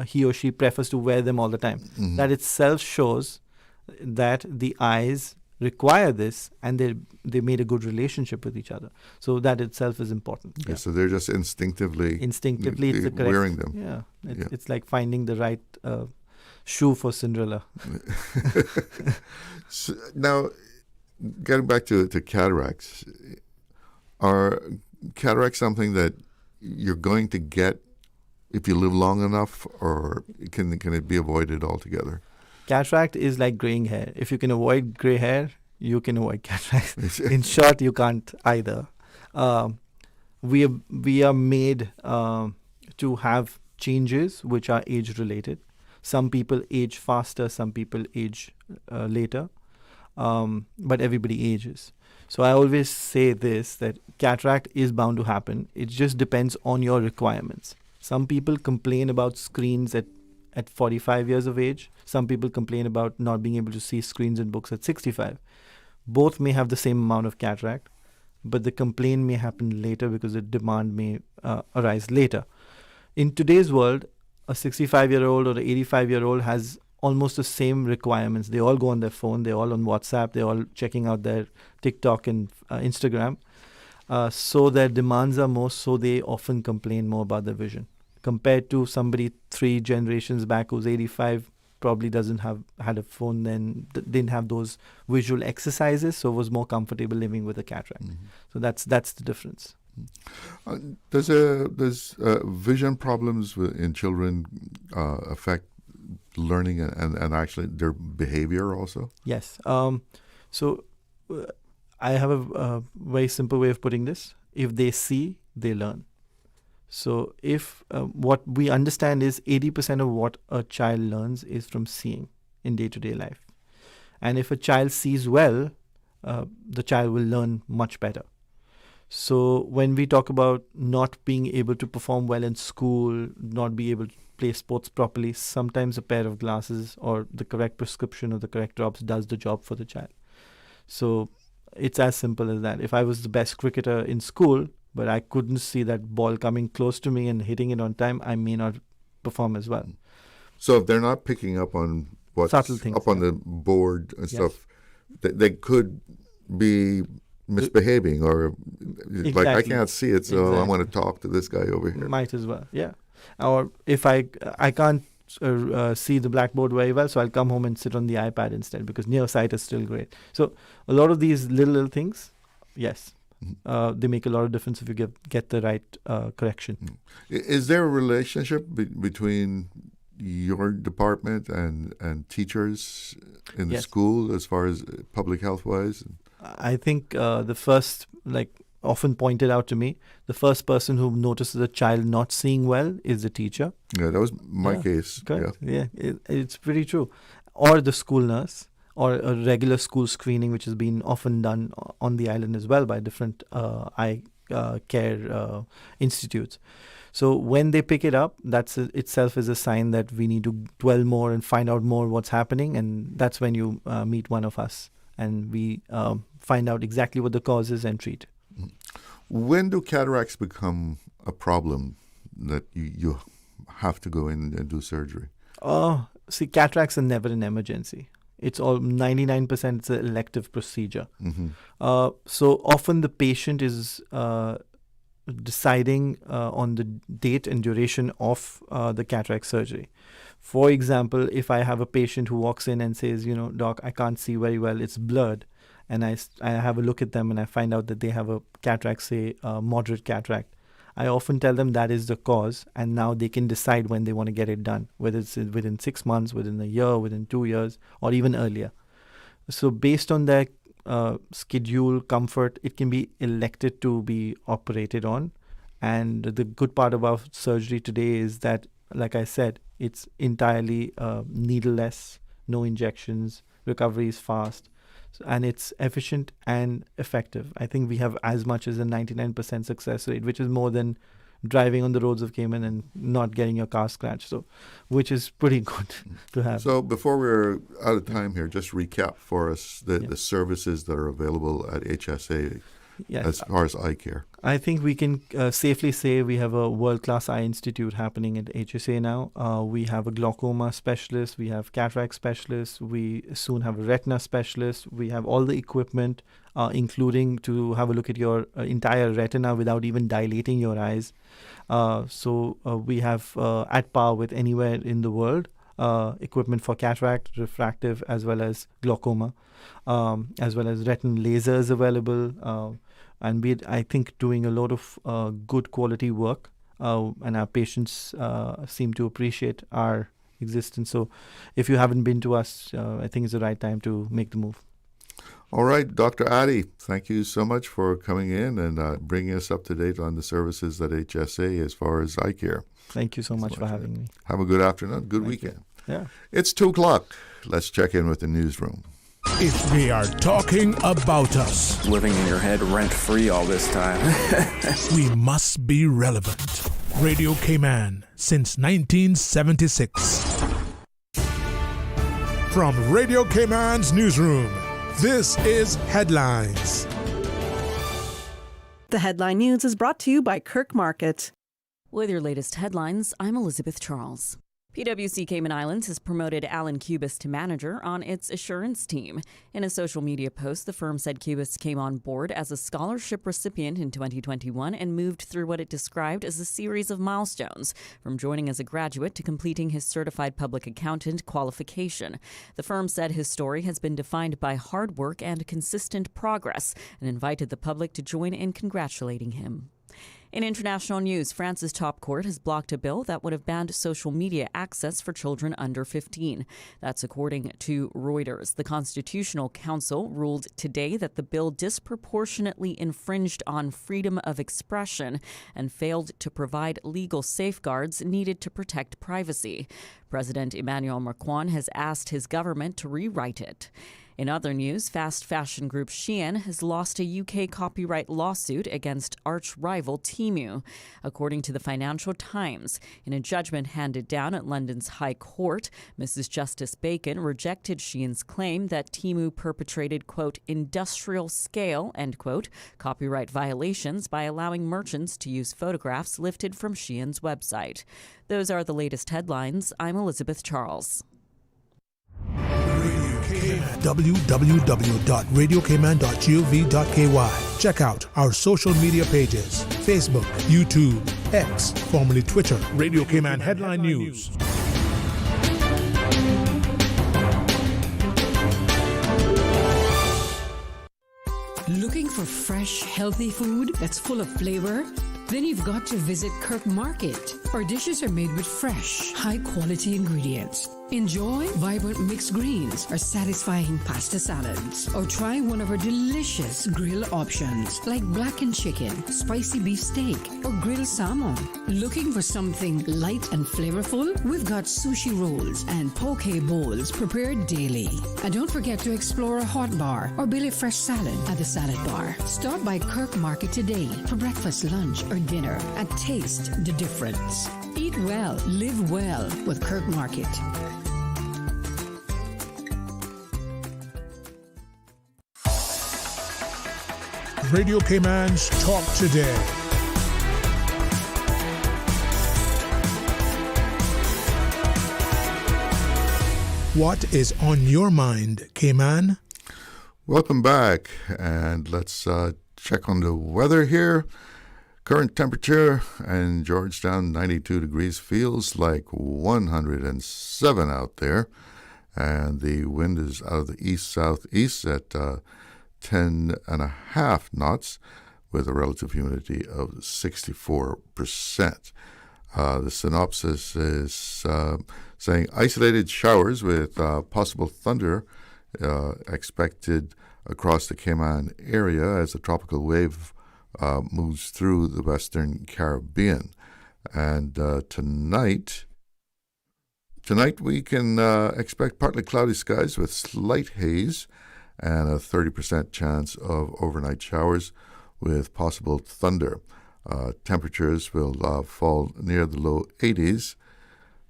He or she prefers to wear them all the time. That itself shows that the eyes require this and they made a good relationship with each other. So that itself is important. Yeah. So they're just instinctively it's the correct, wearing them. Yeah. It's like finding the right shoe for Cinderella. So now, getting back to cataracts, are cataracts something that you're going to get if you live long enough, or can it be avoided altogether? Cataract is like graying hair. If you can avoid gray hair, you can avoid cataract. In short, you can't either. We are made to have changes which are age-related. Some people age faster, some people age later, but everybody ages. So I always say this, that cataract is bound to happen. It just depends on your requirements. Some people complain about screens at 45 years of age. Some people complain about not being able to see screens and books at 65. Both may have the same amount of cataract, but the complaint may happen later because the demand may arise later. In today's world, a 65-year-old or an 85-year-old has almost the same requirements. They all go on their phone, they're all on WhatsApp, they're all checking out their TikTok and Instagram. So their demands are more, so they often complain more about their vision. Compared to somebody 3 generations back who's 85, probably had a phone then, didn't have those visual exercises, so was more comfortable living with a cataract. So that's the difference. Does vision problems in children affect learning and actually their behavior also? Yes. So I have a very simple way of putting this. If they see, they learn. So if what we understand is 80% of what a child learns is from seeing in day-to-day life. And if a child sees well, the child will learn much better. So when we talk about not being able to perform well in school, not be able to play sports properly, sometimes a pair of glasses or the correct prescription or the correct drops does the job for the child. So it's as simple as that. If I was the best cricketer in school, but I couldn't see that ball coming close to me and hitting it on time, I may not perform as well. So if they're not picking up on what's subtle things, up on the board and yes. stuff, they could be misbehaving or exactly. like, I can't see it, so I want to talk to this guy over here. Might as well, yeah. Or if I can't see the blackboard very well, so I'll come home and sit on the iPad instead because near sight is still great. So a lot of these little things, yes, they make a lot of difference if you get the right correction. Is there a relationship between your department and teachers in the yes. school as far as public health wise? I think the first, often pointed out to me, the first person who notices a child not seeing well is the teacher. Yeah, that was my case. Correct. Yeah, it's pretty true. Or the school nurse, or a regular school screening, which has been often done on the island as well by different eye care institutes. So when they pick it up, that's itself is a sign that we need to dwell more and find out more what's happening, and that's when you meet one of us and we find out exactly what the cause is and treat. When do cataracts become a problem that you have to go in and do surgery? See, cataracts are never an emergency. It's all 99% it's an elective procedure. Mm-hmm. So often the patient is deciding on the date and duration of the cataract surgery. For example, if I have a patient who walks in and says, doc, I can't see very well, it's blurred, and I have a look at them and I find out that they have a cataract, say moderate cataract, I often tell them that is the cause, and now they can decide when they want to get it done, whether it's within 6 months, within a year, within 2 years, or even earlier. So based on their schedule, comfort, it can be elected to be operated on. And the good part about surgery today is that, like I said, it's entirely needleless, no injections, recovery is fast, and it's efficient and effective. I think we have as much as a 99% success rate, which is more than driving on the roads of Cayman and not getting your car scratched, so which is pretty good to have. So before we're out of time here, just recap for us the services that are available at HSA as far as eye care. I think we can safely say we have a world-class eye institute happening at HSA now. We have a glaucoma specialist, we have cataract specialists, we soon have a retina specialist, we have all the equipment, including to have a look at your entire retina without even dilating your eyes. So we have at par with anywhere in the world equipment for cataract, refractive, as well as glaucoma, as well as retinal lasers available. And we're, I think, doing a lot of good quality work, and our patients seem to appreciate our existence. So if you haven't been to us, I think it's the right time to make the move. All right, Dr. Adi, thank you so much for coming in and bringing us up to date on the services at HSA as far as eye care. Thank you so much for having me. Have a good afternoon, good weekend. Yeah. It's 2 o'clock. Let's check in with the newsroom. If they are talking about us, living in your head rent-free all this time, we must be relevant. Radio Cayman since 1976. From Radio Cayman's newsroom, this is Headlines. The Headline News is brought to you by Kirk Market. With your latest headlines, I'm Elizabeth Charles. PwC Cayman Islands has promoted Alan Cubis to manager on its assurance team. In a social media post, the firm said Cubis came on board as a scholarship recipient in 2021 and moved through what it described as a series of milestones, from joining as a graduate to completing his certified public accountant qualification. The firm said his story has been defined by hard work and consistent progress and invited the public to join in congratulating him. In international news, France's top court has blocked a bill that would have banned social media access for children under 15. That's according to Reuters. The Constitutional Council ruled today that the bill disproportionately infringed on freedom of expression and failed to provide legal safeguards needed to protect privacy. President Emmanuel Macron has asked his government to rewrite it. In other news, fast fashion group Shein has lost a UK copyright lawsuit against arch-rival Temu. According to the Financial Times, in a judgment handed down at London's High Court, Mrs. Justice Bacon rejected Shein's claim that Temu perpetrated, quote, industrial scale, end quote, copyright violations by allowing merchants to use photographs lifted from Shein's website. Those are the latest headlines. I'm Elizabeth Charles. www.radiocayman.gov.ky. Check out our social media pages: Facebook, YouTube, X, formerly Twitter, Radio Cayman Headline News. Looking for fresh, healthy food that's full of flavor? Then you've got to visit Kirk Market. Our dishes are made with fresh, high-quality ingredients. Enjoy vibrant mixed greens or satisfying pasta salads. Or try one of our delicious grill options like blackened chicken, spicy beef steak, or grilled salmon. Looking for something light and flavorful? We've got sushi rolls and poke bowls prepared daily. And don't forget to explore a hot bar or Billy Fresh salad at the salad bar. Stop by Kirk Market today for breakfast, lunch, or dinner and taste the difference. Eat well, live well with Kirk Market. Radio Cayman's Talk Today. What is on your mind, Cayman? Welcome back, and let's check on the weather here. Current temperature in Georgetown, 92 degrees. Feels like 107 out there. And the wind is out of the east-southeast at 10.5 knots with a relative humidity of 64%. The synopsis is saying isolated showers with possible thunder expected across the Cayman area as a tropical wave moves through the Western Caribbean. And tonight we can expect partly cloudy skies with slight haze and a 30% chance of overnight showers with possible thunder. Temperatures will fall near the low 80s,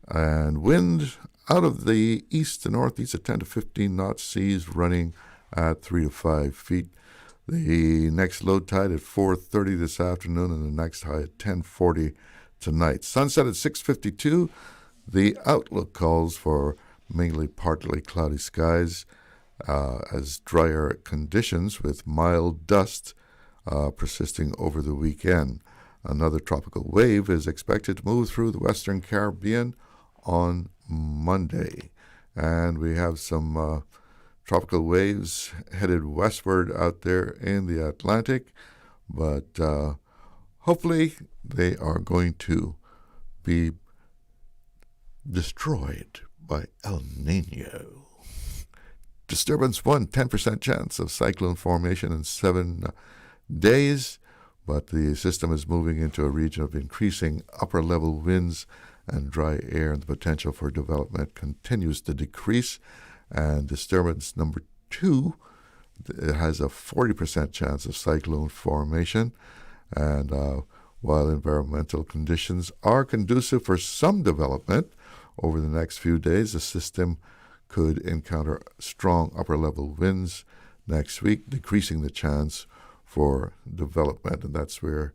and wind out of the east to northeast at 10 to 15 knots, seas running at 3 to 5 feet. The next low tide at 4:30 this afternoon, and the next high at 10:40 tonight. Sunset at 6:52. The outlook calls for mainly partly cloudy skies as drier conditions with mild dust persisting over the weekend. Another tropical wave is expected to move through the Western Caribbean on Monday. And we have some tropical waves headed westward out there in the Atlantic, but hopefully they are going to be destroyed by El Nino. Disturbance 1, 10% chance of cyclone formation in 7 days, but the system is moving into a region of increasing upper-level winds and dry air, and the potential for development continues to decrease. And disturbance number 2, it has a 40% chance of cyclone formation. And while environmental conditions are conducive for some development over the next few days, the system could encounter strong upper-level winds next week, decreasing the chance for development. And that's where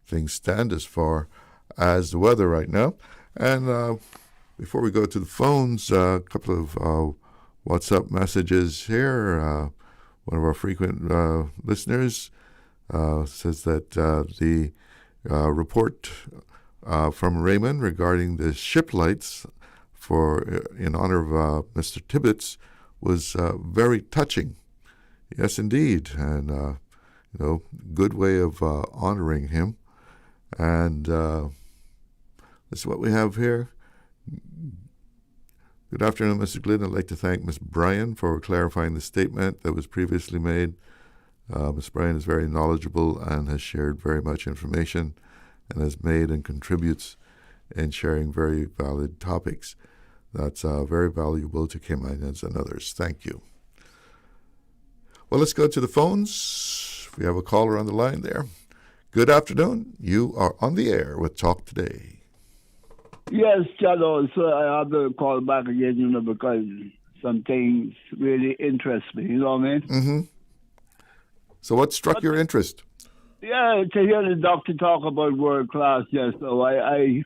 things stand as far as the weather right now. And before we go to the phones, a couple of WhatsApp messages here. One of our frequent listeners says that the report from Raymond regarding the ship lights in honor of Mr. Tibbetts was very touching. Yes, indeed, and good way of honoring him. And this is what we have here. Good afternoon, Mr. Glidden. I'd like to thank Ms. Bryan for clarifying the statement that was previously made. Ms. Bryan is very knowledgeable and has shared very much information and has made and contributes in sharing very valid topics. That's very valuable to Caymanians and others. Thank you. Well, let's go to the phones. We have a caller on the line there. Good afternoon. You are on the air with Talk Today. Yes, Chalo. So I have to call back again, because some things really interest me. You know what I mean? Mm-hmm. So what struck your interest? Yeah, to hear the doctor talk about world class, yes. So I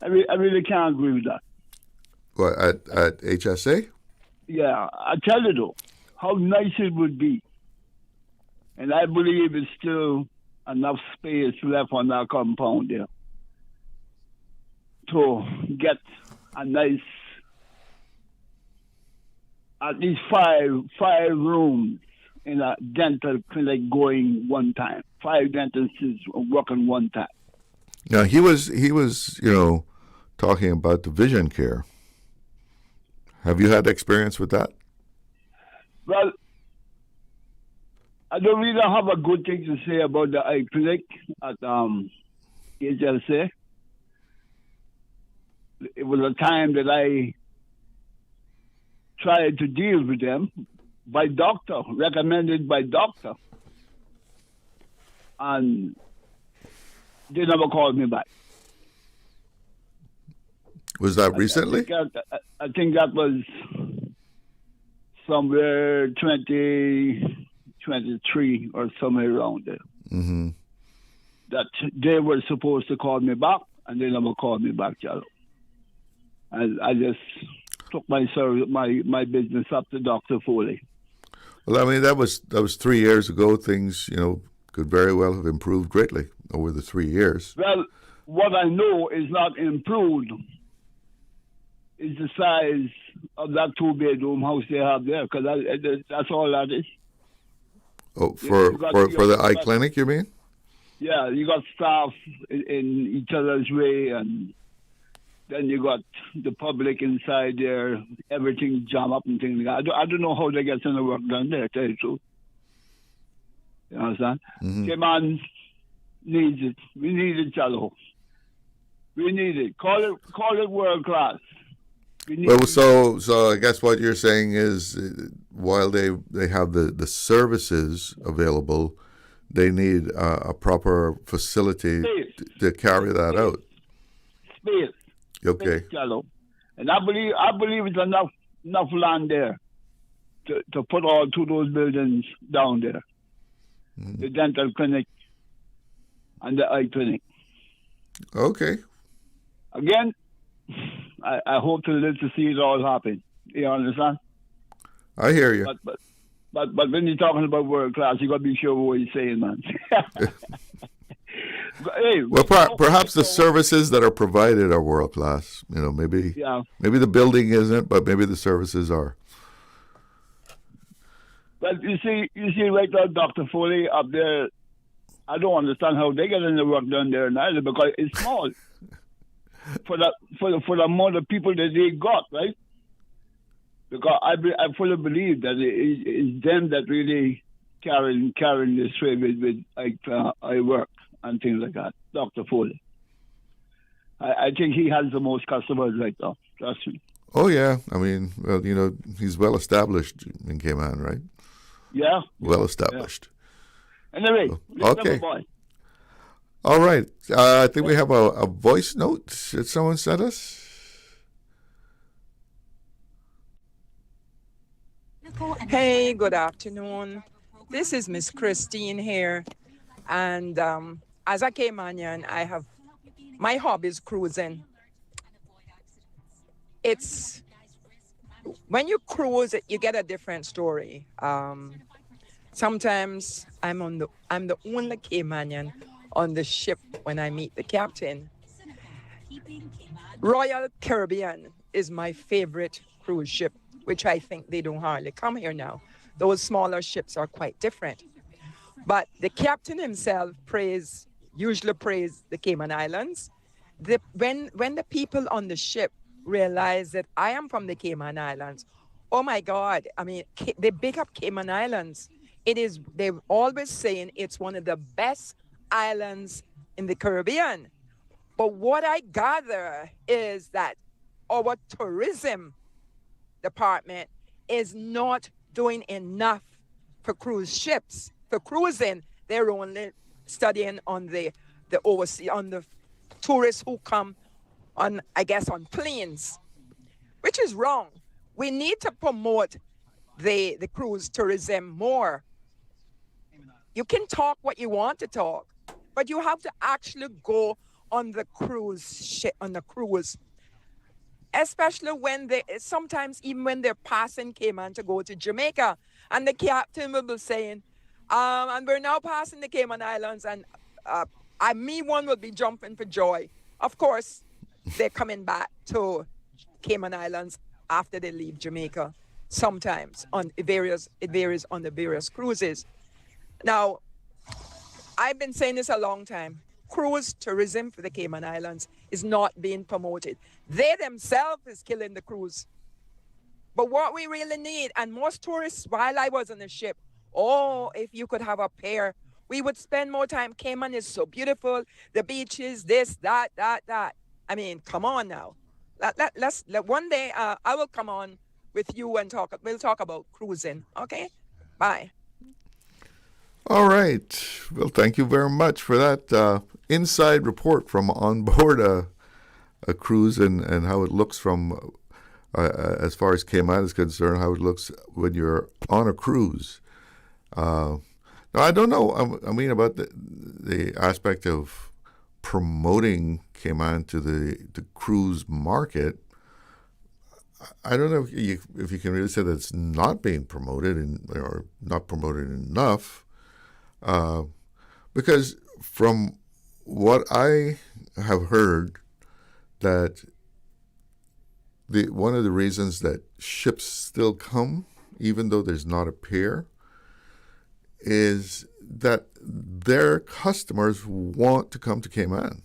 really can't agree with that. What, at HSA? Yeah, I tell you though, how nice it would be. And I believe it's still enough space left on that compound there to get a nice, at least five rooms in a dental clinic going one time. 5 dentists working one time. Now he was talking about the vision care. Have you had experience with that? Well, I don't really have a good thing to say about the eye clinic at HLC. It was a time that I tried to deal with them by doctor, recommended by doctor. And they never called me back. Was that recently? I think that was somewhere 2023 or somewhere around there. Mm-hmm. That they were supposed to call me back, and they never called me back, Charles. And I just took my business up to Dr. Foley. Well, I mean, that was 3 years ago. Things, could very well have improved greatly over the 3 years. Well, what I know is not improved is the size of that 2-bedroom house they have there, because that's all that is. Oh, for the eye clinic, you mean? Yeah, you got staff in each other's way, and then you got the public inside there, everything jam up and things like that. I don't know how they get some of the work done there, tell you the truth. You understand? Mm-hmm. Cayman needs it. We need it, Chalo. We need it. Call it world class. Well, so I guess what you're saying is, while they have the services available, they need a proper facility to carry that out. Space. Okay. Space, and I believe it's enough land there to put all 2 of those buildings down there. Mm-hmm. The dental clinic and the eye clinic. Okay. Again, I hope to live to see it all happen. You understand? I hear you. But when you're talking about world class, you got to be sure what you're saying, man. Hey, well, perhaps the services that are provided are world class. Maybe the building isn't, but maybe the services are. Well, you see right now, Dr. Foley up there. I don't understand how they get any work done there neither, because it's small. For the amount of people that they got, right? Because I fully believe that it's them that really carrying this way with I work and things like that. Dr. Foley. I think he has the most customers right now. Trust me. Oh yeah, I mean, well, he's well established in Cayman, right? Yeah. Well established. Yeah. Anyway, okay. All right. I think we have a voice note that someone sent us. Hey, good afternoon. This is Miss Christine here. And as a Caymanian, my hobby is cruising. It's when you cruise, you get a different story. Sometimes I'm the only Caymanian on the ship when I meet the captain. Royal Caribbean is my favorite cruise ship, which I think they don't hardly come here now. Those smaller ships are quite different. But the captain himself prays usually praise the Cayman Islands. When the people on the ship realize that I am from the Cayman Islands, oh my God, I mean, they big up Cayman Islands. They're always saying it's one of the best islands in the Caribbean. But what I gather is that our tourism department is not doing enough for cruise ships. For cruising, they're only studying on the overseas, on the tourists who come on, I guess, on planes, which is wrong. We need to promote the cruise tourism more. You can talk what you want to talk, but you have to actually go on the cruise ship, especially when sometimes even when they're passing Cayman to go to Jamaica, and the captain will be saying, and we're now passing the Cayman Islands, and one will be jumping for joy. Of course, they're coming back to Cayman Islands after they leave Jamaica. Sometimes it varies on the various cruises. Now, I've been saying this a long time. Cruise tourism for the Cayman Islands is not being promoted. They themselves is killing the cruise. But what we really need, and most tourists, while I was on the ship, if you could have a pair, we would spend more time. Cayman is so beautiful. The beaches, this, that. I mean, come on now. One day I will come on with you and we'll talk about cruising. Okay? Bye. All right. Well, thank you very much for that inside report from on board a cruise and how it looks from, as far as Cayman is concerned, how it looks when you're on a cruise. Now, I don't know, I mean, about the aspect of promoting Cayman to the cruise market. I don't know if you can really say that it's not being promoted or not promoted enough. Because from what I have heard, that one of the reasons that ships still come, even though there's not a pier, is that their customers want to come to Cayman.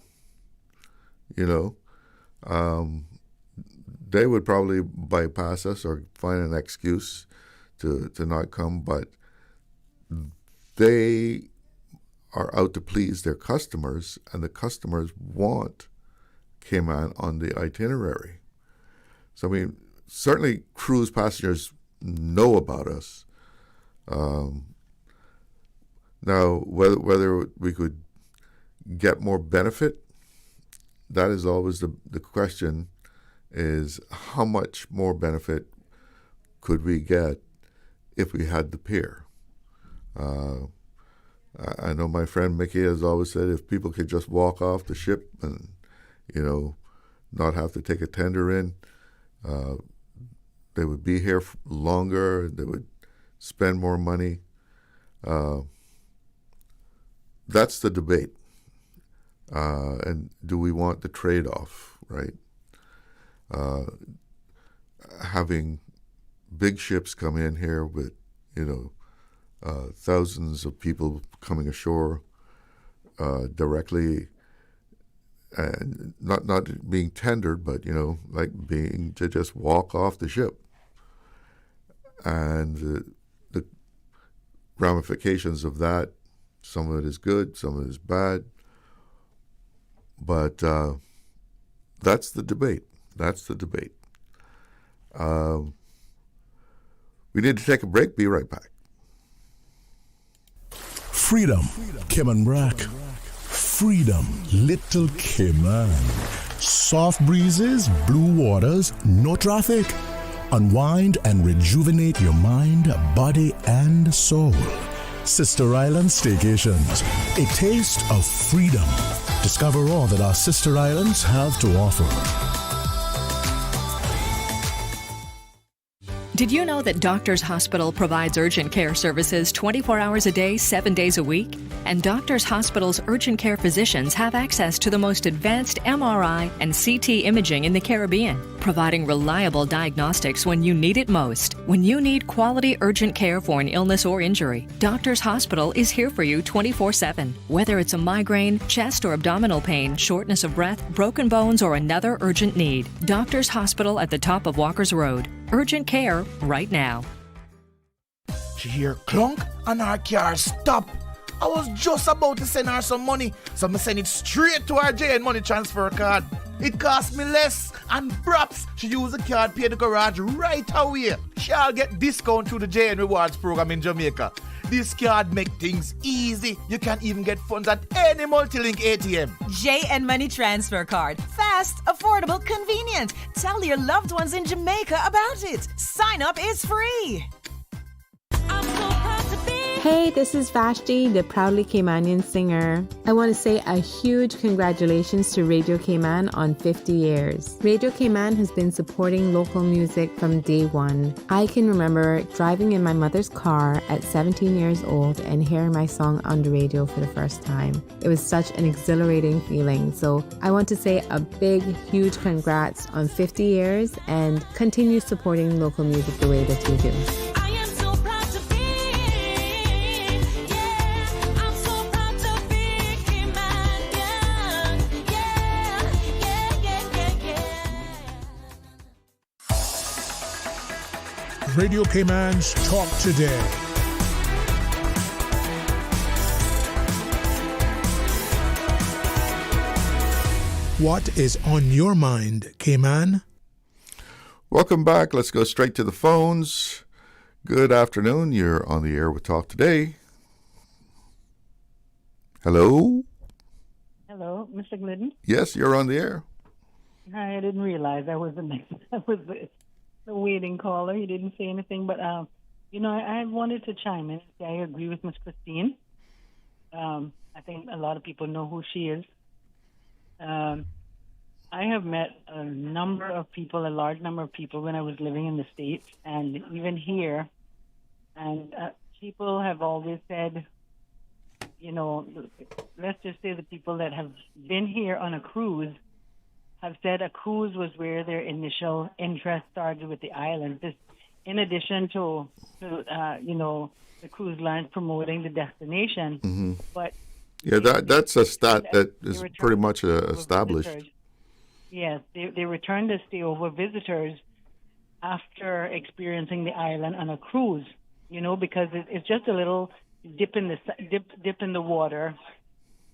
They would probably bypass us or find an excuse to not come, but they are out to please their customers, and the customers want Cayman on the itinerary. So, I mean, certainly cruise passengers know about us. Now, whether we could get more benefit, that is always the question, is how much more benefit could we get if we had the pier? I know my friend Mickey has always said if people could just walk off the ship and, not have to take a tender in, they would be here longer, they would spend more money. That's the debate. And do we want the trade-off, right? Having big ships come in here with, thousands of people coming ashore directly, and not being tendered, but like being to just walk off the ship, and the ramifications of that. Some of it is good, some of it is bad, but that's the debate. We need to take a break. Be right back. Freedom, Cayman Brack. Freedom, Little Cayman. Soft breezes, blue waters, no traffic. Unwind and rejuvenate your mind, body, and soul. Sister Island Staycations, a taste of freedom. Discover all that our sister islands have to offer. Did you know that Doctors Hospital provides urgent care services 24 hours a day, 7 days a week? And Doctors Hospital's urgent care physicians have access to the most advanced MRI and CT imaging in the Caribbean, providing reliable diagnostics when you need it most. When you need quality urgent care for an illness or injury, Doctors Hospital is here for you 24/7. Whether it's a migraine, chest or abdominal pain, shortness of breath, broken bones, or another urgent need, Doctors Hospital at the top of Walker's Road. Urgent care right now. She hear clunk and her car stop. I was just about to send her some money, so I send it straight to her JN Money Transfer card. It cost me less, and perhaps she use the card pay the garage right away. She'll get discount through the JN Rewards program in Jamaica. This card make things easy. You can even get funds at any multi-link ATM. JN Money Transfer Card. Fast, affordable, convenient. Tell your loved ones in Jamaica about it. Sign up is free. Hey, this is Vashti, the proudly Caymanian singer. I want to say a huge congratulations to Radio Cayman on 50 years. Radio Cayman has been supporting local music from day one. I can remember driving in my mother's car at 17 years old and hearing my song on the radio for the first time. It was such an exhilarating feeling. So I want to say a big, huge congrats on 50 years and continue supporting local music the way that you do. Radio Cayman's Talk Today. What is on your mind, Cayman? Welcome back. Let's go straight to the phones. Good afternoon. You're on the air with Talk Today. Hello? Hello, Mr. Glidden? Yes, you're on the air. I didn't realize I was the waiting caller. You didn't say anything, but I wanted to chime in. I agree with Miss Christine. I think a lot of people know who she is. I have met a large number of people when I was living in the States and even here, and people have always said, let's just say the people that have been here on a cruise have said a cruise was where their initial interest started with the island. This, in addition to the cruise lines promoting the destination, Mm-hmm. but yeah, that's a stat that is pretty much established. Visitors. Yes, they return to stay over visitors after experiencing the island on a cruise. Because it's just a little dip in the water.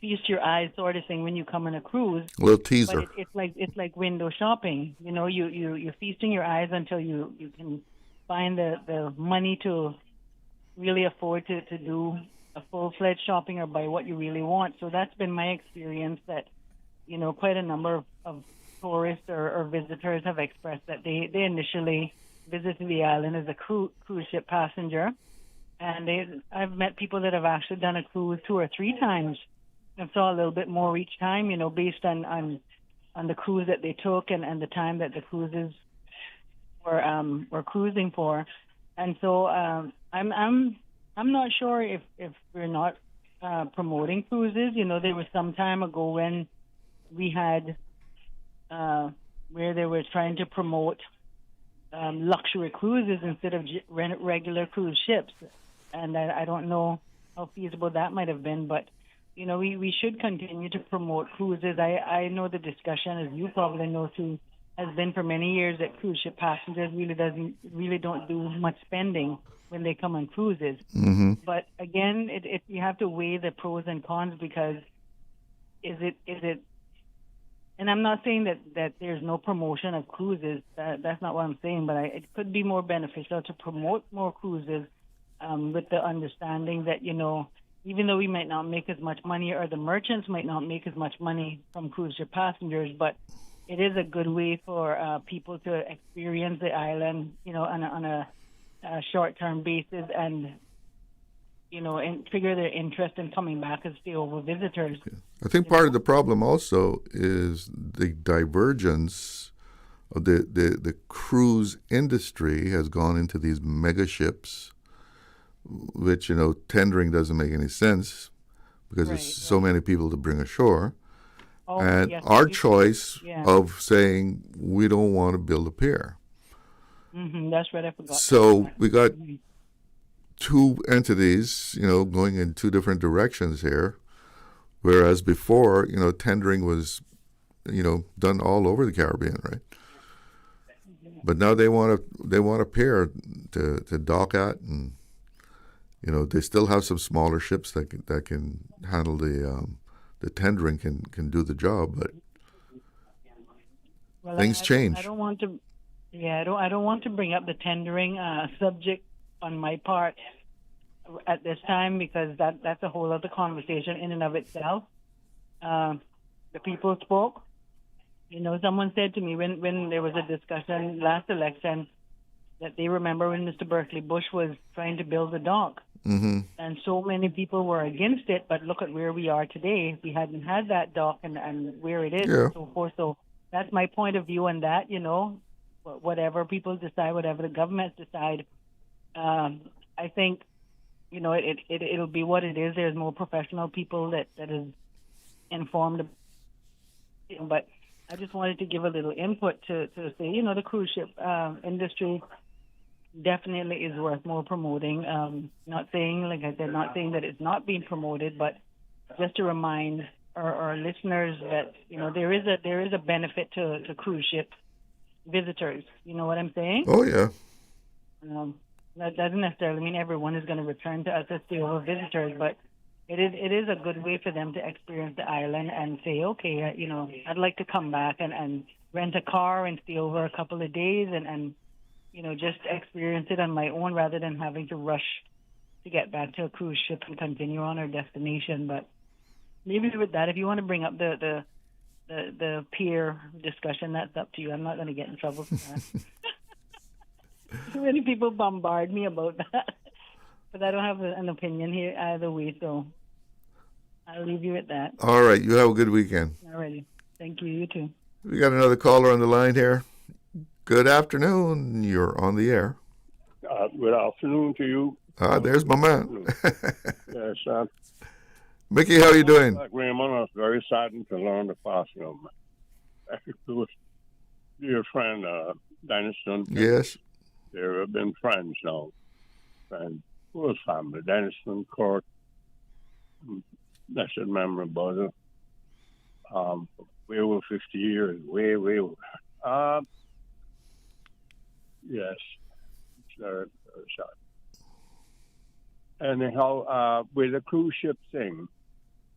Feast your eyes sort of thing when you come on a cruise. A little teaser. But it's like window shopping. You're feasting your eyes until you can find the money to really afford to do a full-fledged shopping or buy what you really want. So that's been my experience that, quite a number of tourists or visitors have expressed that they initially visited the island as a cruise ship passenger. And I've met people that have actually done a cruise 2 or 3 times and saw a little bit more each time, based on the cruise that they took and the time that the cruises were cruising for. And so I'm not sure if we're not promoting cruises. There was some time ago when we had where they were trying to promote luxury cruises instead of regular cruise ships. And I don't know how feasible that might have been, but we should continue to promote cruises. I know the discussion, as you probably know too, has been for many years that cruise ship passengers really don't do much spending when they come on cruises. Mm-hmm. But again, you have to weigh the pros and cons, because is it and I'm not saying that there's no promotion of cruises. That's not what I'm saying, but it could be more beneficial to promote more cruises with the understanding that, even though we might not make as much money, or the merchants might not make as much money from cruise ship passengers, but it is a good way for people to experience the island, on a short-term basis, and trigger their interest in coming back as stay-over visitors. I think part of the problem also is the divergence the cruise industry has gone into these mega ships, which, tendering doesn't make any sense because there's so many people to bring ashore. Oh, and yes, our choice yeah. of saying we don't want to build a pier. That's right, I forgot. So we got two entities, going in two different directions here, whereas before, tendering was, done all over the Caribbean, right? But now they want a pier to dock at, and they still have some smaller ships that can handle the tendering, can do the job, but things change. I don't want to. Yeah, I don't want to bring up the tendering subject on my part at this time, because that's a whole other conversation in and of itself. The people spoke. Someone said to me when there was a discussion last election that they remember when Mr. Berkeley Bush was trying to build the dock. Mm-hmm. And so many people were against it, but look at where we are today. We hadn't had that dock and where it is and so forth. So that's my point of view on that, whatever people decide, whatever the governments decide. I think, it'll be what it is. There's more professional people that is informed. But I just wanted to give a little input to say, the cruise ship industry definitely is worth more promoting. Not saying, like I said, not saying that it's not being promoted, but just to remind our listeners that, there is a benefit to cruise ship visitors. You know what I'm saying? Oh, yeah. That doesn't necessarily mean everyone is going to return to us as stay over visitors, but it is a good way for them to experience the island and say, okay, I'd like to come back and rent a car and stay over a couple of days and just experience it on my own rather than having to rush to get back to a cruise ship and continue on our destination. But maybe with that, if you want to bring up the peer discussion, that's up to you. I'm not going to get in trouble for that. Too many people bombard me about that. But I don't have an opinion here either way, so I'll leave you at that. All right. You have a good weekend. All righty. Thank you. You too. We got another caller on the line here. Good afternoon. You're on the air. Good afternoon to you. There's my man. Yes, Mickey, how you doing? Like Raymond, I was very saddened to learn the passing of my very close dear friend, Denniston. Yes. They have been friends now. And close family, Denniston, Court, blessed memory, brother. Way over 50 years, way over. Yes, it's very, very sad. Anyhow, with the cruise ship thing,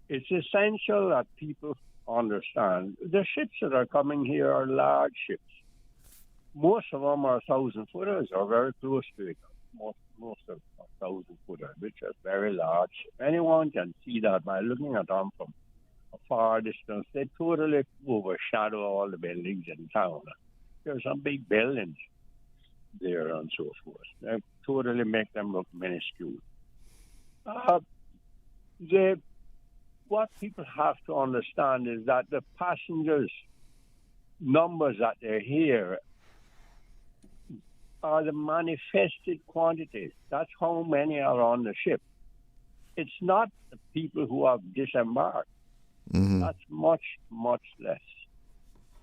it's essential that people understand the ships that are coming here are large ships. Most of them are 1,000-footers or very close to it. Most of them are 1,000-footers, which are very large. Anyone can see that by looking at them from a far distance. They totally overshadow all the buildings in town. There are some big buildings there and so forth. They totally make them look minuscule. What people have to understand is that the passengers numbers that they hear are the manifested quantities. That's how many are on the ship. It's not the people who have disembarked. Mm-hmm. That's much, much less.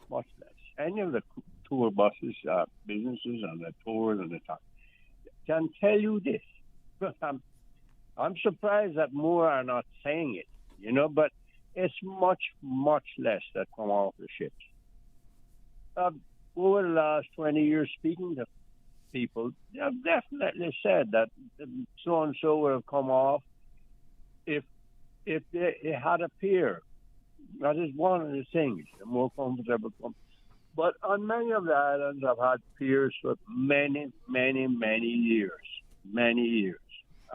Much less. Any of the tour buses, businesses and the tours and the time can tell you this. But I'm surprised that more are not saying it, but it's much, much less that come off the ships. Over the last 20 years, speaking to people, they have definitely said that so-and-so would have come off if they had a pier. That is one of the things, the more comfortable. But on many of the islands, I've had piers for many, many, many years. Many years.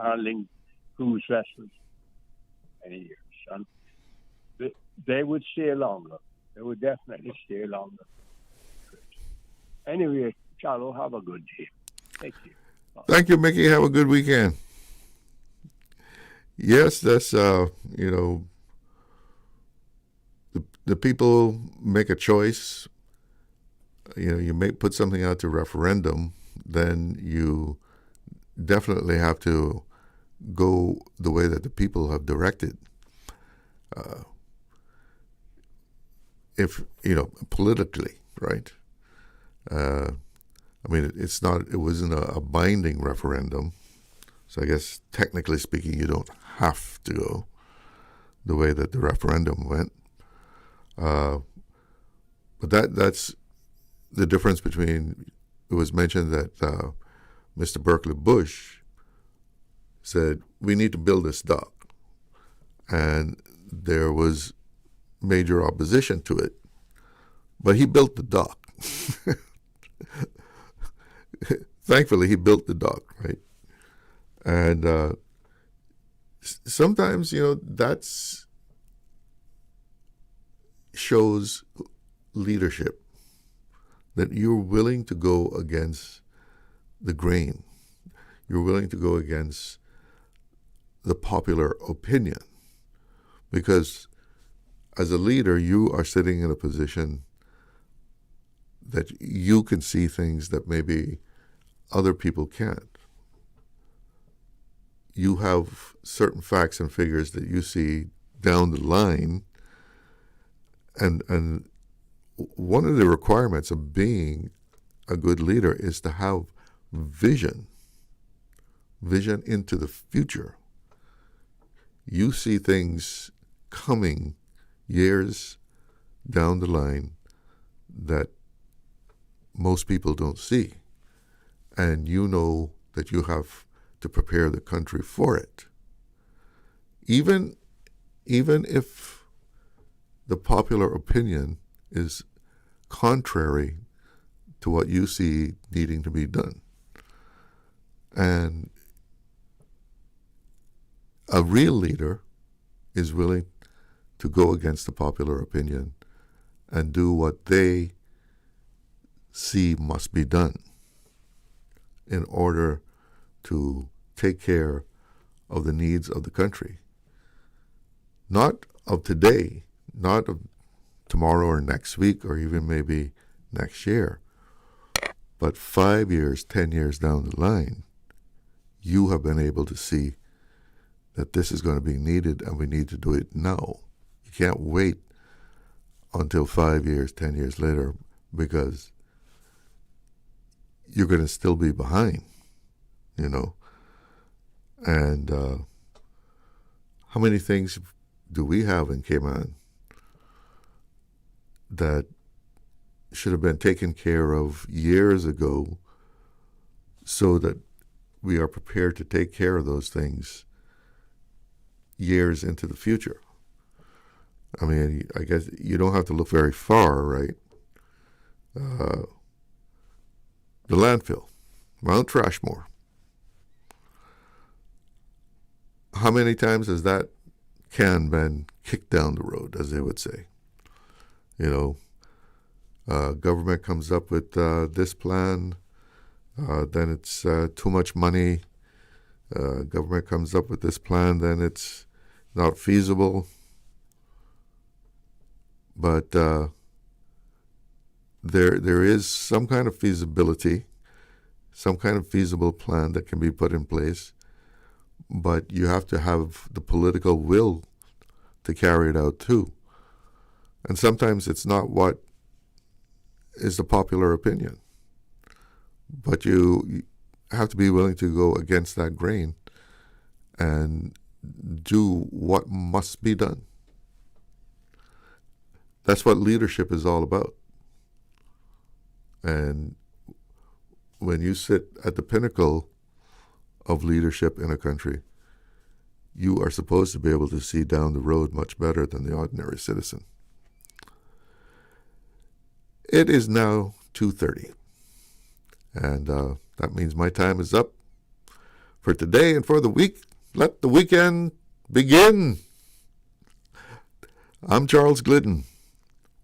Handling cruise vessels. Many years. And they would stay longer. They would definitely stay longer. Anyway, Charlo, have a good day. Thank you. Thank you, Mickey. Have a good weekend. Yes, that's, the people make a choice you may put something out to referendum, then you definitely have to go the way that the people have directed. If politically, right? It wasn't a binding referendum, so I guess technically speaking, you don't have to go the way that the referendum went. But that's the difference between. It was mentioned that Mr. Berkeley Bush said we need to build this dock, and there was major opposition to it, but he built the dock. Thankfully, he built the dock, right? And sometimes, that's shows leadership, that you're willing to go against the grain. You're willing to go against the popular opinion, because as a leader, you are sitting in a position that you can see things that maybe other people can't. You have certain facts and figures that you see down the line, and one of the requirements of being a good leader is to have vision into the future. You see things coming years down the line that most people don't see, and you know that you have to prepare the country for it. Even if the popular opinion is contrary to what you see needing to be done. And a real leader is willing to go against the popular opinion and do what they see must be done in order to take care of the needs of the country. Not of today, not of tomorrow or next week or even maybe next year, but 5 years, 10 years down the line, you have been able to see that this is going to be needed and we need to do it now. You can't wait until 5 years, 10 years later, because you're going to still be behind, And how many things do we have in Cayman that should have been taken care of years ago so that we are prepared to take care of those things years into the future? I mean, I guess you don't have to look very far, right? The landfill, Mount Trashmore. How many times has that can been kicked down the road, as they would say? Government comes up with this plan, then it's too much money. Government comes up with this plan, then it's not feasible. But there is some kind of feasibility, some kind of feasible plan that can be put in place, but you have to have the political will to carry it out too. And sometimes it's not what is the popular opinion, but you have to be willing to go against that grain and do what must be done. That's what leadership is all about. And when you sit at the pinnacle of leadership in a country, you are supposed to be able to see down the road much better than the ordinary citizen. It is now 2:30, and that means my time is up for today and for the week. Let the weekend begin. I'm Charles Glidden.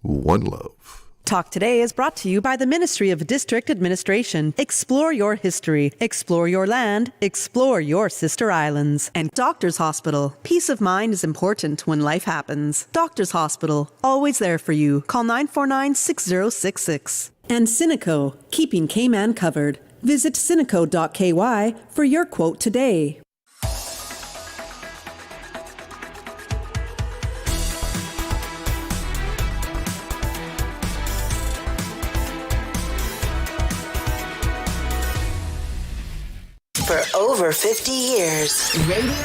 One love. Talk Today is brought to you by the Ministry of District Administration. Explore your history. Explore your land. Explore your sister islands. And Doctors Hospital. Peace of mind is important when life happens. Doctors Hospital. Always there for you. Call 949-6066. And Cineco, keeping Cayman covered. Visit cineco.ky for your quote today. For over 50 years, Radio